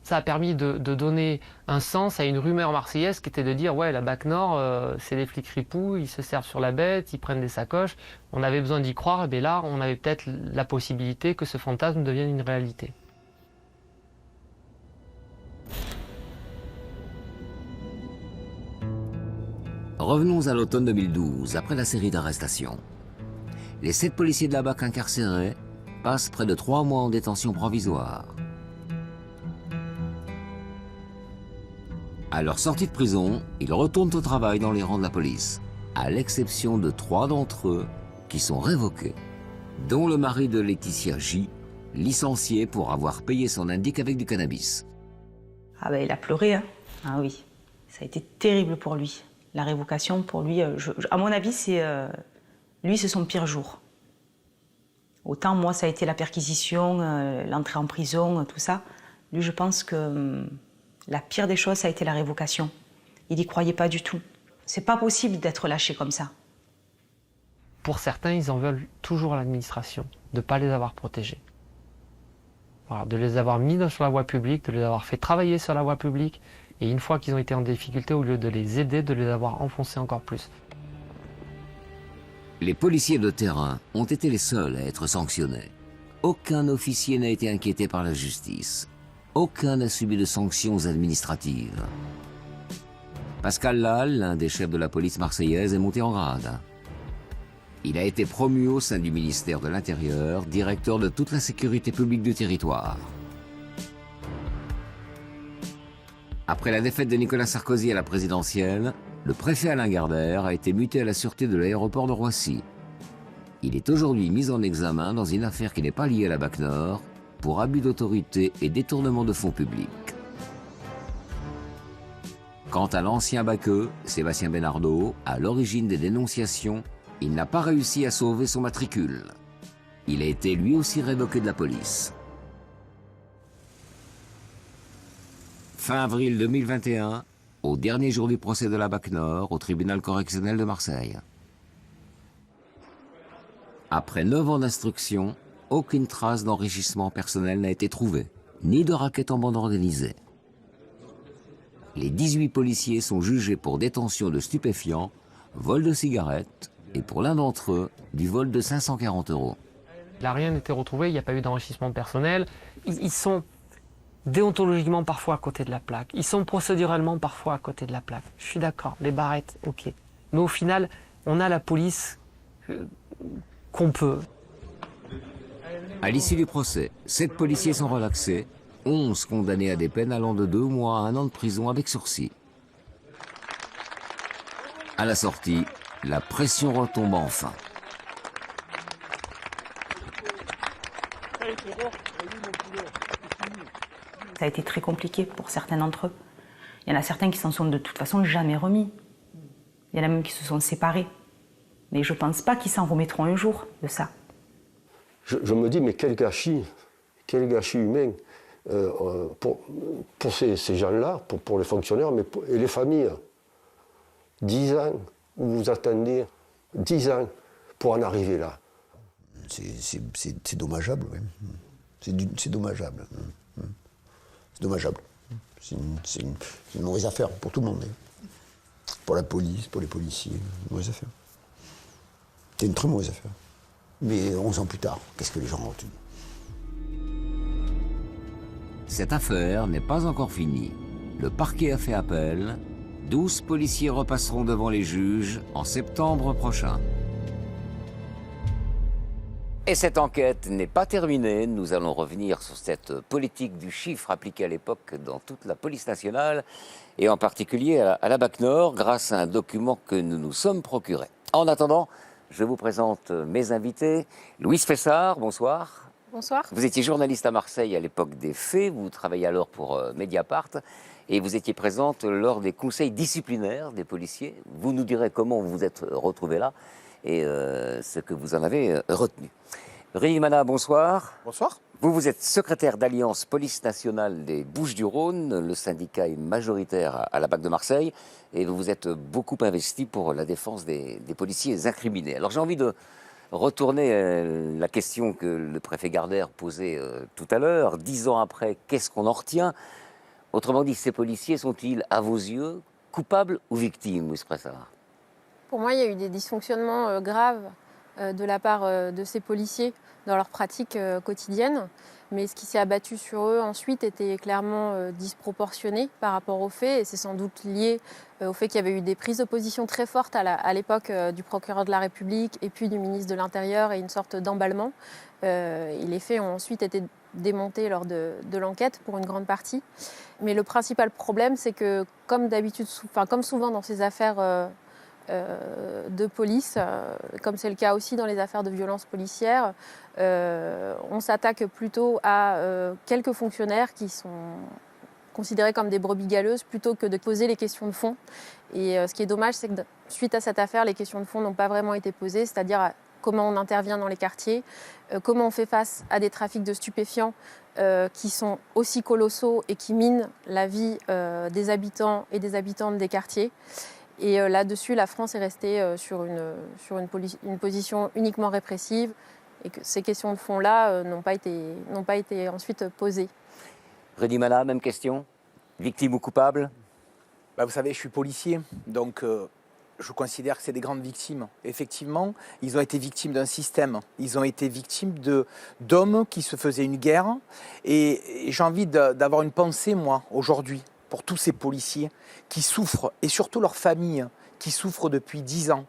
ça a permis de donner un sens à une rumeur marseillaise qui était de dire « ouais, la BAC Nord, c'est des flics ripoux, ils se servent sur la bête, ils prennent des sacoches ». On avait besoin d'y croire, et bien là, on avait peut-être la possibilité que ce fantasme devienne une réalité. Revenons à l'automne 2012, après la série d'arrestations. Les 7 policiers de la BAC incarcérés passent près de 3 mois en détention provisoire. À leur sortie de prison, ils retournent au travail dans les rangs de la police, à l'exception de 3 d'entre eux qui sont révoqués, dont le mari de Laetitia J, licencié pour avoir payé son indique avec du cannabis. Ah ben il a pleuré, hein. Ah oui, ça a été terrible pour lui. La révocation, pour lui, à mon avis, c'est son pire jour. Autant moi, ça a été la perquisition, l'entrée en prison, tout ça. Lui, je pense que la pire des choses, ça a été la révocation. Il n'y croyait pas du tout. C'est pas possible d'être lâché comme ça. Pour certains, ils en veulent toujours à l'administration, de ne pas les avoir protégés. Voilà, de les avoir mis sur la voie publique, de les avoir fait travailler sur la voie publique, et une fois qu'ils ont été en difficulté, au lieu de les aider, de les avoir enfoncés encore plus. Les policiers de terrain ont été les seuls à être sanctionnés. Aucun officier n'a été inquiété par la justice. Aucun n'a subi de sanctions administratives. Pascal Lal, l'un des chefs de la police marseillaise, est monté en grade. Il a été promu au sein du ministère de l'Intérieur, directeur de toute la sécurité publique du territoire. Après la défaite de Nicolas Sarkozy à la présidentielle, le préfet Alain Gardère a été muté à la sûreté de l'aéroport de Roissy. Il est aujourd'hui mis en examen dans une affaire qui n'est pas liée à la BAC Nord, pour abus d'autorité et détournement de fonds publics. Quant à l'ancien baqueux, Sébastien Benardo, à l'origine des dénonciations, il n'a pas réussi à sauver son matricule. Il a été lui aussi révoqué de la police. Fin avril 2021, au dernier jour du procès de la BAC Nord, au tribunal correctionnel de Marseille. Après 9 ans d'instruction, aucune trace d'enrichissement personnel n'a été trouvée, ni de racket en bande organisée. Les 18 policiers sont jugés pour détention de stupéfiants, vol de cigarettes et pour l'un d'entre eux, du vol de 540 €. Là, rien n'était retrouvé, il n'y a pas eu d'enrichissement personnel. Ils sont déontologiquement parfois à côté de la plaque. Ils sont procéduralement parfois à côté de la plaque. Je suis d'accord, les barrettes, ok. Mais au final, on a la police qu'on peut. À l'issue du procès, 7 policiers sont relaxés, 11 condamnés à des peines allant de 2 mois à 1 an de prison avec sursis. À la sortie, la pression retombe enfin. Ça a été très compliqué pour certains d'entre eux. Il y en a certains qui s'en sont de toute façon jamais remis. Il y en a même qui se sont séparés. Mais je ne pense pas qu'ils s'en remettront un jour de ça. Je me dis, mais quel gâchis humain pour ces gens-là, pour les fonctionnaires, et les familles. 10 ans, où vous attendez 10 ans pour en arriver là. C'est dommageable, oui. C'est dommageable. C'est dommageable. C'est une mauvaise affaire pour tout le monde. Pour la police, pour les policiers, une mauvaise affaire. C'est une très mauvaise affaire. Mais 11 ans plus tard, qu'est-ce que les gens ont retenu? Cette affaire n'est pas encore finie. Le parquet a fait appel. 12 policiers repasseront devant les juges en septembre prochain. Et cette enquête n'est pas terminée. Nous allons revenir sur cette politique du chiffre appliquée à l'époque dans toute la police nationale et en particulier à la BAC Nord grâce à un document que nous nous sommes procurés. En attendant, je vous présente mes invités. Louise Fessard, bonsoir. Bonsoir. Vous étiez journaliste à Marseille à l'époque des faits. Vous travailliez alors pour Mediapart et vous étiez présente lors des conseils disciplinaires des policiers. Vous nous direz comment vous vous êtes retrouvée là et ce que vous en avez retenu. Rémi Mana, bonsoir. Bonsoir. Vous êtes secrétaire d'Alliance Police Nationale des Bouches-du-Rhône. Le syndicat est majoritaire à la BAC de Marseille et vous vous êtes beaucoup investi pour la défense des policiers incriminés. Alors j'ai envie de retourner la question que le préfet Gardère posait tout à l'heure. 10 ans après, qu'est-ce qu'on en retient? Autrement dit, ces policiers sont-ils, à vos yeux, coupables ou victimes, Louise Fessard? Pour moi, il y a eu des dysfonctionnements graves de la part de ces policiers dans leur pratique quotidienne. Mais ce qui s'est abattu sur eux ensuite était clairement disproportionné par rapport aux faits. Et c'est sans doute lié au fait qu'il y avait eu des prises de position très fortes à l'époque du procureur de la République et puis du ministre de l'Intérieur et une sorte d'emballement. Et les faits ont ensuite été démontés lors de l'enquête pour une grande partie. Mais le principal problème, c'est que comme d'habitude, comme souvent dans ces affaires de police, comme c'est le cas aussi dans les affaires de violences policières, on s'attaque plutôt à quelques fonctionnaires qui sont considérés comme des brebis galeuses plutôt que de poser les questions de fond. Et ce qui est dommage, c'est que suite à cette affaire, les questions de fond n'ont pas vraiment été posées, c'est-à-dire comment on intervient dans les quartiers, comment on fait face à des trafics de stupéfiants qui sont aussi colossaux et qui minent la vie des habitants et des habitantes des quartiers. Et là-dessus, la France est restée sur une position uniquement répressive et que ces questions de fond-là n'ont pas été ensuite posées. Rémi Mana, même question. Victime ou coupable? Vous savez, je suis policier, donc je considère que c'est des grandes victimes. Effectivement, ils ont été victimes d'un système. Ils ont été victimes d'hommes qui se faisaient une guerre. Et j'ai envie d'avoir une pensée, moi, aujourd'hui, pour tous ces policiers qui souffrent, et surtout leurs familles, qui souffrent depuis 10 ans.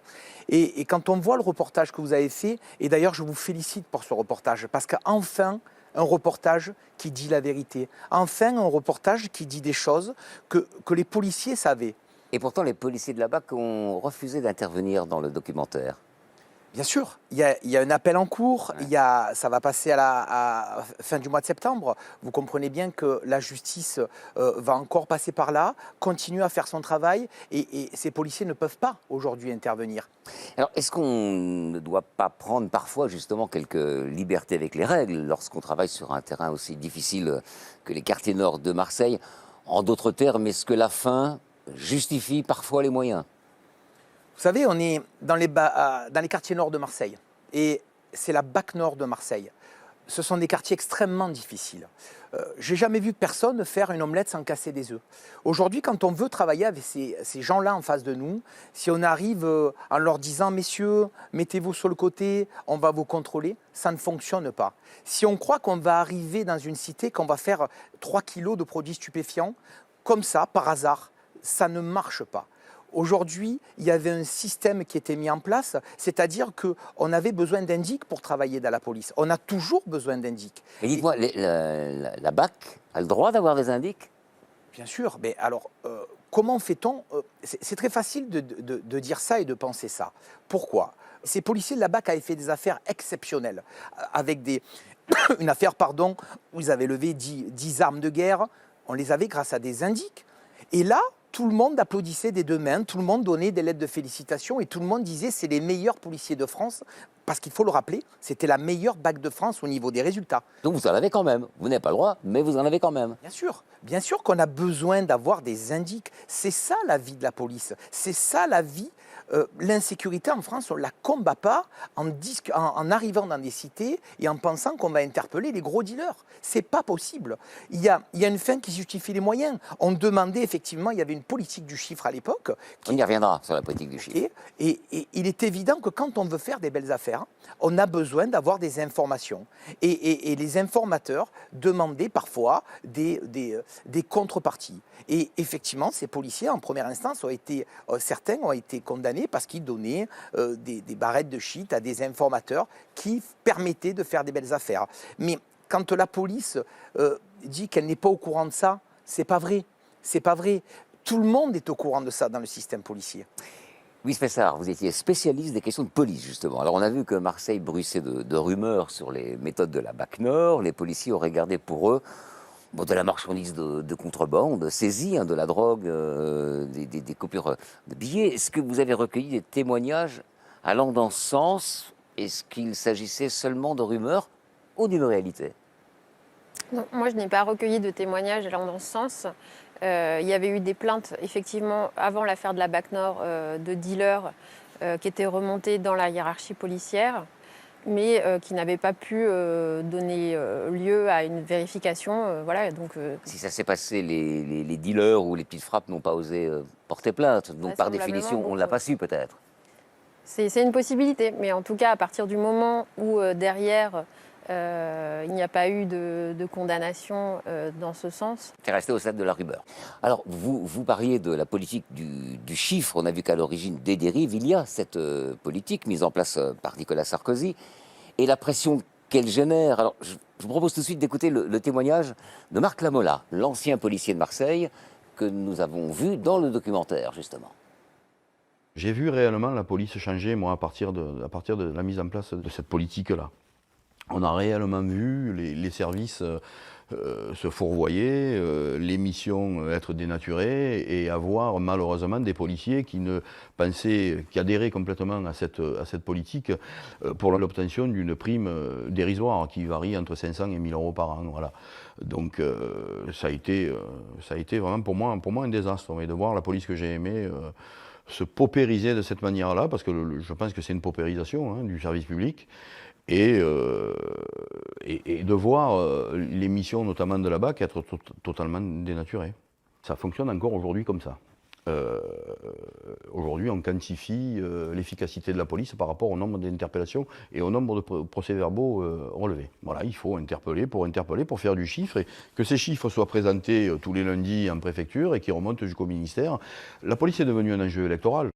Et quand on voit le reportage que vous avez fait, et d'ailleurs je vous félicite pour ce reportage, parce qu'enfin, un reportage qui dit la vérité. Enfin, un reportage qui dit des choses que les policiers savaient. Et pourtant, les policiers de la BAC ont refusé d'intervenir dans le documentaire. Bien sûr, il y a un appel en cours, Ouais. ça va passer à fin du mois de septembre. Vous comprenez bien que la justice va encore passer par là, continue à faire son travail, et ces policiers ne peuvent pas aujourd'hui intervenir. Alors, est-ce qu'on ne doit pas prendre parfois justement quelques libertés avec les règles lorsqu'on travaille sur un terrain aussi difficile que les quartiers nord de Marseille? En d'autres termes, est-ce que la fin justifie parfois les moyens? Vous savez, on est dans les quartiers nord de Marseille, et c'est la BAC Nord de Marseille. Ce sont des quartiers extrêmement difficiles. J'ai jamais vu personne faire une omelette sans casser des œufs. Aujourd'hui, quand on veut travailler avec ces gens-là en face de nous, si on arrive en leur disant « Messieurs, mettez-vous sur le côté, on va vous contrôler », ça ne fonctionne pas. Si on croit qu'on va arriver dans une cité, qu'on va faire 3 kilos de produits stupéfiants, comme ça, par hasard, ça ne marche pas. Aujourd'hui, il y avait un système qui était mis en place, c'est-à-dire qu'on avait besoin d'indics pour travailler dans la police. On a toujours besoin d'indics. Mais dites-moi, la BAC a le droit d'avoir des indics? Bien sûr, mais alors, comment fait-on? C'est très facile de dire ça et de penser ça. Pourquoi? Ces policiers de la BAC avaient fait des affaires exceptionnelles, avec une affaire, où ils avaient levé 10 armes de guerre, on les avait grâce à des indics. Et là, tout le monde applaudissait des deux mains, tout le monde donnait des lettres de félicitations et tout le monde disait c'est les meilleurs policiers de France, parce qu'il faut le rappeler, c'était la meilleure BAC de France au niveau des résultats. Donc vous en avez quand même, vous n'avez pas le droit, mais vous en avez quand même. Bien sûr qu'on a besoin d'avoir des indics, c'est ça la vie de la police, c'est ça la vie l'insécurité en France, on ne la combat pas en arrivant dans des cités et en pensant qu'on va interpeller les gros dealers. C'est pas possible. Il y a une fin qui justifie les moyens. On demandait effectivement, il y avait une politique du chiffre à l'époque. On y reviendra sur la politique du chiffre. Et il est évident que quand on veut faire des belles affaires, on a besoin d'avoir des informations. Et les informateurs demandaient parfois des contreparties. Et effectivement, ces policiers, en première instance, certains ont été condamnés parce qu'ils donnaient des barrettes de shit à des informateurs qui permettaient de faire des belles affaires. Mais quand la police dit qu'elle n'est pas au courant de ça, c'est pas vrai. C'est pas vrai. Tout le monde est au courant de ça dans le système policier. Louis Spessard, vous étiez spécialiste des questions de police, justement. Alors, on a vu que Marseille bruissait de rumeurs sur les méthodes de la BAC Nord. Les policiers auraient gardé pour eux de la marchandise de contrebande, saisie, de la drogue, des coupures de billets. Est-ce que vous avez recueilli des témoignages allant dans ce sens? Est-ce qu'il s'agissait seulement de rumeurs ou d'une réalité? Non, moi, je n'ai pas recueilli de témoignages allant dans ce sens. Il y avait eu des plaintes, effectivement, avant l'affaire de la BAC Nord, de dealers qui étaient remontés dans la hiérarchie policière, mais qui n'avaient pas pu donner lieu à une vérification. Voilà, donc, si ça s'est passé, les dealers ou les petites frappes n'ont pas osé porter plainte. Donc, par définition, on ne l'a pas su, peut-être. C'est une possibilité. Mais en tout cas, à partir du moment où, derrière, il n'y a pas eu de condamnation dans ce sens. C'est resté au stade de la rumeur. Alors, vous parliez de la politique du chiffre. On a vu qu'à l'origine des dérives, il y a cette politique mise en place par Nicolas Sarkozy et la pression qu'elle génère. Alors, je vous propose tout de suite d'écouter le témoignage de Marc Lamola, l'ancien policier de Marseille, que nous avons vu dans le documentaire, justement. J'ai vu réellement la police changer, moi, à partir de la mise en place de cette politique-là. On a réellement vu les services se fourvoyer, les missions être dénaturées et avoir malheureusement des policiers qui adhéraient complètement à cette politique pour l'obtention d'une prime dérisoire qui varie entre 500 et 1000 euros par an. Voilà. Donc ça a été vraiment pour moi un désastre. Et de voir la police que j'ai aimée se paupériser de cette manière-là, parce que je pense que c'est une paupérisation du service public. Et de voir les missions, notamment de la BAC, être totalement dénaturées. Ça fonctionne encore aujourd'hui comme ça. Aujourd'hui, on quantifie l'efficacité de la police par rapport au nombre d'interpellations et au nombre de procès-verbaux relevés. Voilà, il faut interpeller, pour faire du chiffre, et que ces chiffres soient présentés tous les lundis en préfecture et qui remontent jusqu'au ministère. La police est devenue un enjeu électoral.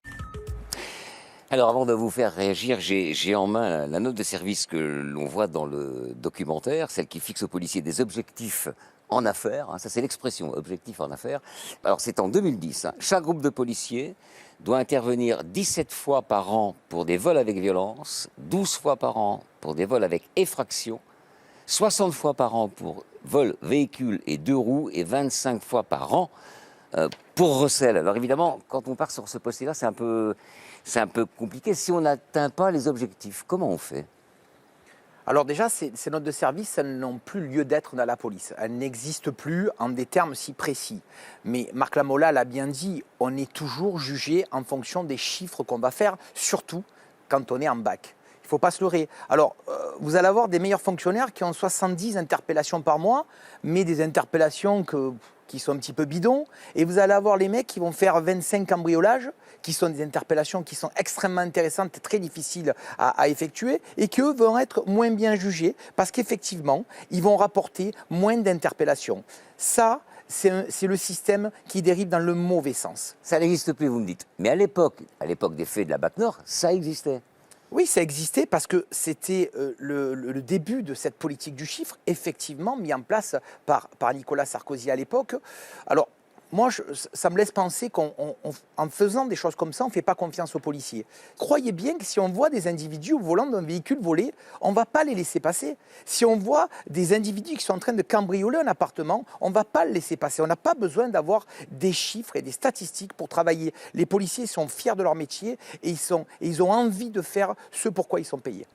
Alors, avant de vous faire réagir, j'ai en main la note de service que l'on voit dans le documentaire, celle qui fixe aux policiers des objectifs en affaires. Ça, c'est l'expression, objectif en affaires. Alors, c'est en 2010. Chaque groupe de policiers doit intervenir 17 fois par an pour des vols avec violence, 12 fois par an pour des vols avec effraction, 60 fois par an pour vol véhicule et 2 roues et 25 fois par an pour recel. Alors, évidemment, quand on part sur ce poste-là, c'est un peu compliqué. Si on n'atteint pas les objectifs, comment on fait? Alors déjà, ces notes de service, elles n'ont plus lieu d'être dans la police. Elles n'existent plus en des termes si précis. Mais Marc Lamola l'a bien dit, on est toujours jugé en fonction des chiffres qu'on va faire, surtout quand on est en bac. Il ne faut pas se leurrer. Alors, vous allez avoir des meilleurs fonctionnaires qui ont 70 interpellations par mois, mais des interpellations qui sont un petit peu bidons. Et vous allez avoir les mecs qui vont faire 25 cambriolages, qui sont des interpellations qui sont extrêmement intéressantes et très difficiles à effectuer, et qui, eux, vont être moins bien jugés, parce qu'effectivement, ils vont rapporter moins d'interpellations. Ça, c'est le système qui dérive dans le mauvais sens. Ça n'existe plus, vous me dites. Mais à l'époque des faits de la BAC Nord, ça existait. Oui, ça existait parce que c'était le début de cette politique du chiffre, effectivement mis en place par Nicolas Sarkozy à l'époque. Alors, moi, ça me laisse penser qu'en faisant des choses comme ça, on ne fait pas confiance aux policiers. Croyez bien que si on voit des individus au volant d'un véhicule volé, on ne va pas les laisser passer. Si on voit des individus qui sont en train de cambrioler un appartement, on ne va pas le laisser passer. On n'a pas besoin d'avoir des chiffres et des statistiques pour travailler. Les policiers sont fiers de leur métier et ils ont envie de faire ce pourquoi ils sont payés.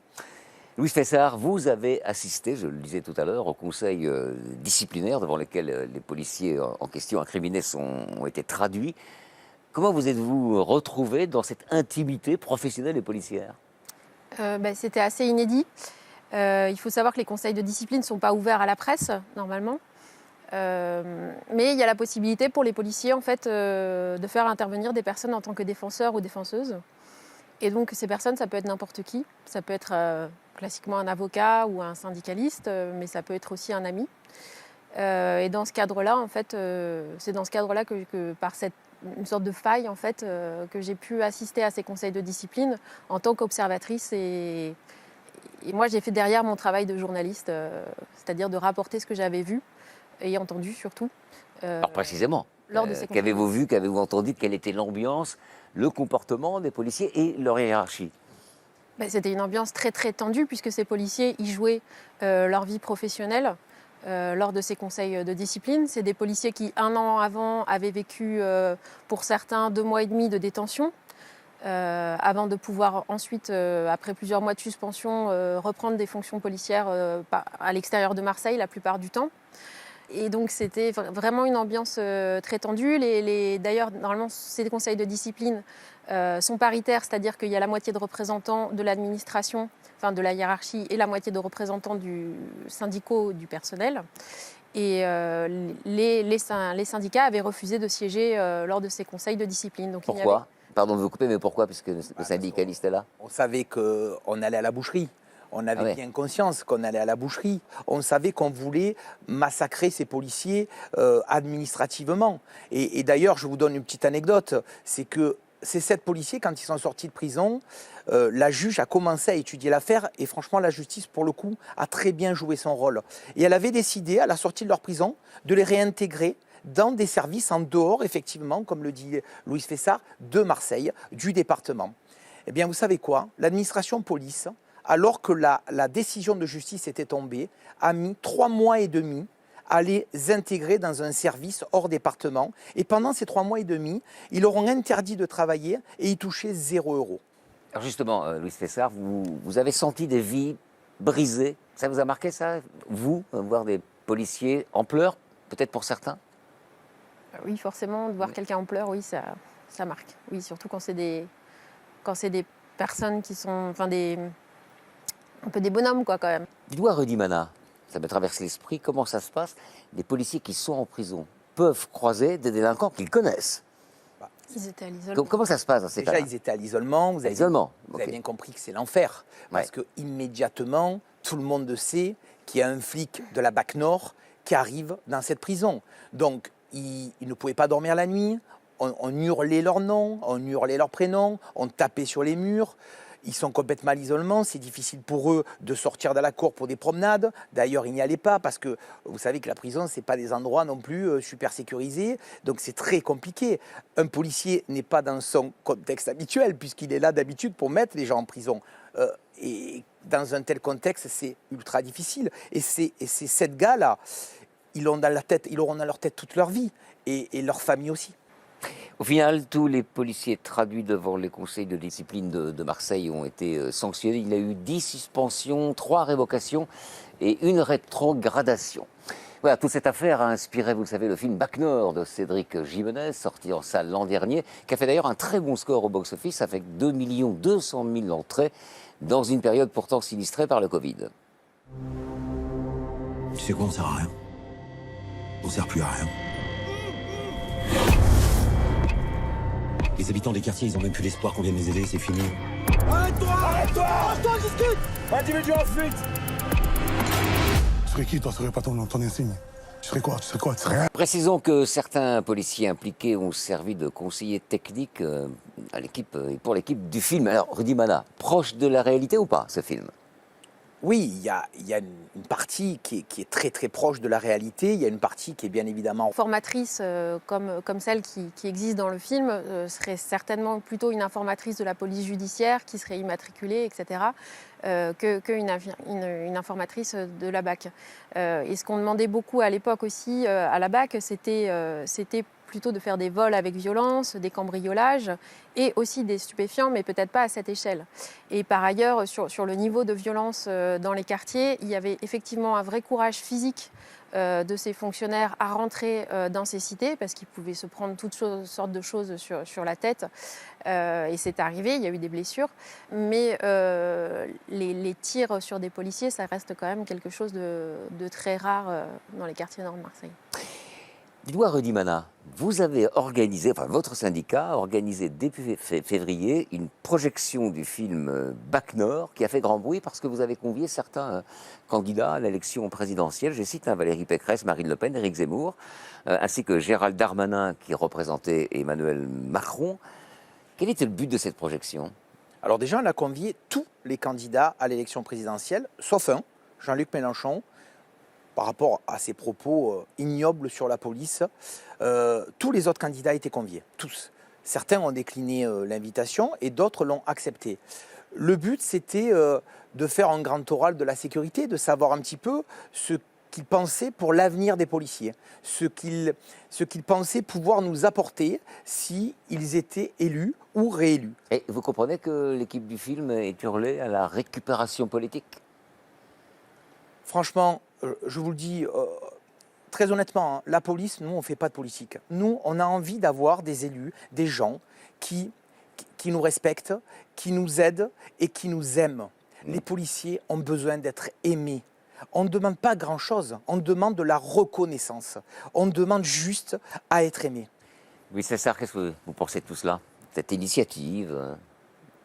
Louis Spessard, vous avez assisté, je le disais tout à l'heure, au conseil disciplinaire devant lequel les policiers en question incriminés ont été traduits. Comment vous êtes-vous retrouvée dans cette intimité professionnelle et policière? C'était assez inédit. Il faut savoir que les conseils de discipline ne sont pas ouverts à la presse, normalement. Mais il y a la possibilité pour les policiers en fait, de faire intervenir des personnes en tant que défenseurs ou défenseuses. Et donc ces personnes, ça peut être n'importe qui. Ça peut être classiquement un avocat ou un syndicaliste, mais ça peut être aussi un ami. Et dans ce cadre-là, en fait, c'est dans ce cadre-là que par une sorte de faille en fait, que j'ai pu assister à ces conseils de discipline en tant qu'observatrice. Et moi, j'ai fait derrière mon travail de journaliste, c'est-à-dire de rapporter ce que j'avais vu et entendu surtout. Alors précisément, qu'avez-vous vu, qu'avez-vous entendu, quelle était l'ambiance, le comportement des policiers et leur hiérarchie? C'était une ambiance très très tendue puisque ces policiers y jouaient leur vie professionnelle lors de ces conseils de discipline. C'est des policiers qui, 1 an avant, avaient vécu pour certains 2 mois et demi de détention avant de pouvoir ensuite, après plusieurs mois de suspension, reprendre des fonctions policières à l'extérieur de Marseille la plupart du temps. Et donc c'était vraiment une ambiance très tendue. D'ailleurs, normalement, ces conseils de discipline sont paritaires, c'est-à-dire qu'il y a la moitié de représentants de l'administration, enfin de la hiérarchie, et la moitié de représentants du syndicaux du personnel. Et les syndicats avaient refusé de siéger lors de ces conseils de discipline. Donc, pourquoi? Pardon de vous couper, mais pourquoi? Puisque le syndicaliste est là. On savait qu'on allait à la boucherie. On avait bien conscience qu'on allait à la boucherie. On savait qu'on voulait massacrer ces policiers administrativement. Et d'ailleurs, je vous donne une petite anecdote, c'est que ces 7 policiers, quand ils sont sortis de prison, la juge a commencé à étudier l'affaire et franchement, la justice, pour le coup, a très bien joué son rôle. Et elle avait décidé, à la sortie de leur prison, de les réintégrer dans des services en dehors, effectivement, comme le dit Louis Fessard, de Marseille, du département. Eh bien, vous savez quoi? L'administration police, alors que la décision de justice était tombée, a mis 3 mois et demi à les intégrer dans un service hors département. Et pendant ces 3 mois et demi, ils leur ont interdit de travailler et ils touchaient 0 €. Alors justement, Louis Fessard, vous avez senti des vies brisées. Ça vous a marqué, ça? Vous, voir des policiers en pleurs, peut-être pour certains? Oui, forcément, de voir quelqu'un en pleurs, oui, ça marque. Oui, surtout quand c'est des personnes qui sont... un peu des bonhommes, quoi, quand même. Dites-moi, Rudy Mana, ça me traverse l'esprit, comment ça se passe? Les policiers qui sont en prison peuvent croiser des délinquants qu'ils connaissent. Ils étaient à l'isolement. Comment ça se passe dans ces cas-là? Déjà, ils étaient à l'isolement. Vous avez bien compris que c'est l'enfer. Parce que immédiatement, tout le monde sait qu'il y a un flic de la BAC Nord qui arrive dans cette prison. Donc, ils ne pouvaient pas dormir la nuit. On hurlait leurs noms, on hurlait leurs prénoms, on tapait sur les murs. Ils sont complètement à l'isolement, c'est difficile pour eux de sortir de la cour pour des promenades. D'ailleurs, ils n'y allaient pas parce que vous savez que la prison, ce n'est pas des endroits non plus super sécurisés. Donc c'est très compliqué. Un policier n'est pas dans son contexte habituel puisqu'il est là d'habitude pour mettre les gens en prison. Et dans un tel contexte, c'est ultra difficile. Et ces 7 gars-là, ils auront dans leur tête toute leur vie et leur famille aussi. Au final, tous les policiers traduits devant les conseils de discipline de Marseille ont été sanctionnés. Il y a eu 10 suspensions, 3 révocations et 1 rétrogradation. Voilà, toute cette affaire a inspiré, vous le savez, le film BAC Nord de Cédric Jimenez, sorti en salle l'an dernier, qui a fait d'ailleurs un très bon score au box-office avec 2 200 000 entrées dans une période pourtant sinistrée par le Covid. Tu sais quoi, on sert à rien. On sert plus à rien. Les habitants des quartiers, ils ont même plus l'espoir qu'on vienne les aider, c'est fini. Arrête-toi! Arrête-toi! Arrête-toi, discute! Individu en fuite! Tu serais qui, toi? Tu serais pas ton insigne? Tu serais quoi? Tu serais quoi? Tu serais rien? Précisons que certains policiers impliqués ont servi de conseillers techniques à l'équipe et pour l'équipe du film. Alors, Rudy Mana, proche de la réalité ou pas, ce film? Oui, il y a une partie qui est très très proche de la réalité, il y a une partie qui est bien évidemment... Formatrice comme celle qui existe dans le film serait certainement plutôt une informatrice de la police judiciaire qui serait immatriculée, etc., qu'une informatrice de la BAC. Et ce qu'on demandait beaucoup à l'époque aussi à la BAC, c'était plutôt de faire des vols avec violence, des cambriolages et aussi des stupéfiants, mais peut-être pas à cette échelle. Et par ailleurs, sur le niveau de violence dans les quartiers, il y avait effectivement un vrai courage physique de ces fonctionnaires à rentrer dans ces cités parce qu'ils pouvaient se prendre toutes sortes de choses sur la tête. Et c'est arrivé, il y a eu des blessures. Mais les tirs sur des policiers, ça reste quand même quelque chose de très rare dans les quartiers nord de Marseille. Dites-moi, Rudy Mana, vous avez organisé, enfin votre syndicat a organisé début février une projection du film Bac Nord qui a fait grand bruit parce que vous avez convié certains candidats à l'élection présidentielle. Je cite Valérie Pécresse, Marine Le Pen, Éric Zemmour, ainsi que Gérald Darmanin qui représentait Emmanuel Macron. Quel était le but de cette projection? Alors déjà, on a convié tous les candidats à l'élection présidentielle, sauf un, Jean-Luc Mélenchon, par rapport à ses propos ignobles sur la police. Tous les autres candidats étaient conviés, tous. Certains ont décliné l'invitation et d'autres l'ont accepté. Le but, c'était de faire un grand oral de la sécurité, de savoir un petit peu ce qu'ils pensaient pour l'avenir des policiers, ce qu'ils pensaient pouvoir nous apporter s'ils étaient élus ou réélus. Et vous comprenez que l'équipe du film est hurlée à la récupération politique? Franchement, je vous le dis très honnêtement, hein, la police, nous, on ne fait pas de politique. Nous, on a envie d'avoir des élus, des gens qui nous respectent, qui nous aident et qui nous aiment. Les policiers ont besoin d'être aimés. On ne demande pas grand-chose, on demande de la reconnaissance. On demande juste à être aimé. Oui, c'est ça, qu'est-ce que vous pensez de tout cela? Cette initiative,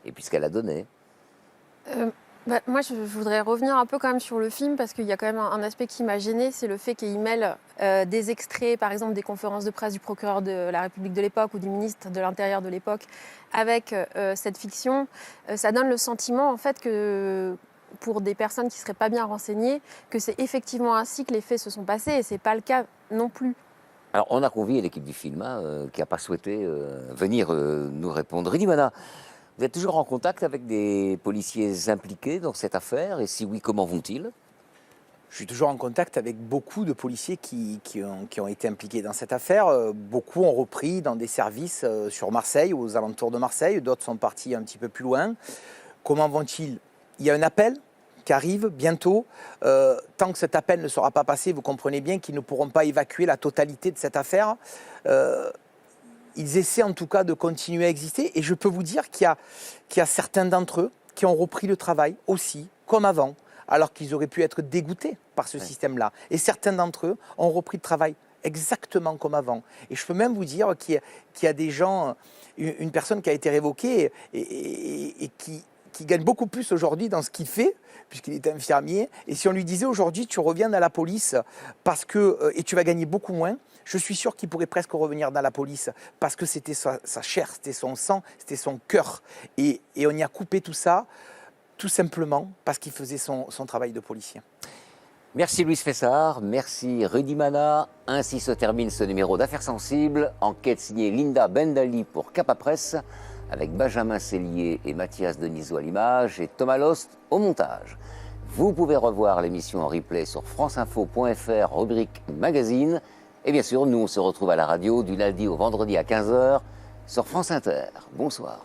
et puis ce qu'elle a donné? Moi, je voudrais revenir un peu quand même sur le film parce qu'il y a quand même un aspect qui m'a gênée, c'est le fait qu'il mêle des extraits, par exemple des conférences de presse du procureur de la République de l'époque ou du ministre de l'Intérieur de l'époque avec cette fiction. Ça donne le sentiment en fait que pour des personnes qui ne seraient pas bien renseignées, que c'est effectivement ainsi que les faits se sont passés et ce n'est pas le cas non plus. Alors, on a convié l'équipe du film qui n'a pas souhaité venir nous répondre. Rudy Mana, vous êtes toujours en contact avec des policiers impliqués dans cette affaire? Et si oui, comment vont-ils? Je suis toujours en contact avec beaucoup de policiers qui ont été impliqués dans cette affaire. Beaucoup ont repris dans des services sur Marseille, aux alentours de Marseille. D'autres sont partis un petit peu plus loin. Comment vont-ils? Il y a un appel qui arrive bientôt. Tant que cet appel ne sera pas passé, vous comprenez bien qu'ils ne pourront pas évacuer la totalité de cette affaire. Ils essaient en tout cas de continuer à exister. Et je peux vous dire qu'il y a certains d'entre eux qui ont repris le travail aussi, comme avant, alors qu'ils auraient pu être dégoûtés par ce système-là. Et certains d'entre eux ont repris le travail exactement comme avant. Et je peux même vous dire qu'il y a des gens, une personne qui a été révoquée et qui gagne beaucoup plus aujourd'hui dans ce qu'il fait, puisqu'il est infirmier. Et si on lui disait aujourd'hui, tu reviens dans la police et tu vas gagner beaucoup moins, je suis sûr qu'il pourrait presque revenir dans la police parce que c'était sa chair, c'était son sang, c'était son cœur. Et on y a coupé tout ça, tout simplement parce qu'il faisait son travail de policier. Merci Louis Fessard, merci Rudy Mana. Ainsi se termine ce numéro d'Affaires sensibles. Enquête signée Linda Bendali pour Capa Presse, avec Benjamin Cellier et Mathias Denisot à l'image et Thomas Lost au montage. Vous pouvez revoir l'émission en replay sur franceinfo.fr, rubrique magazine. Et bien sûr, nous on se retrouve à la radio du lundi au vendredi à 15h sur France Inter. Bonsoir.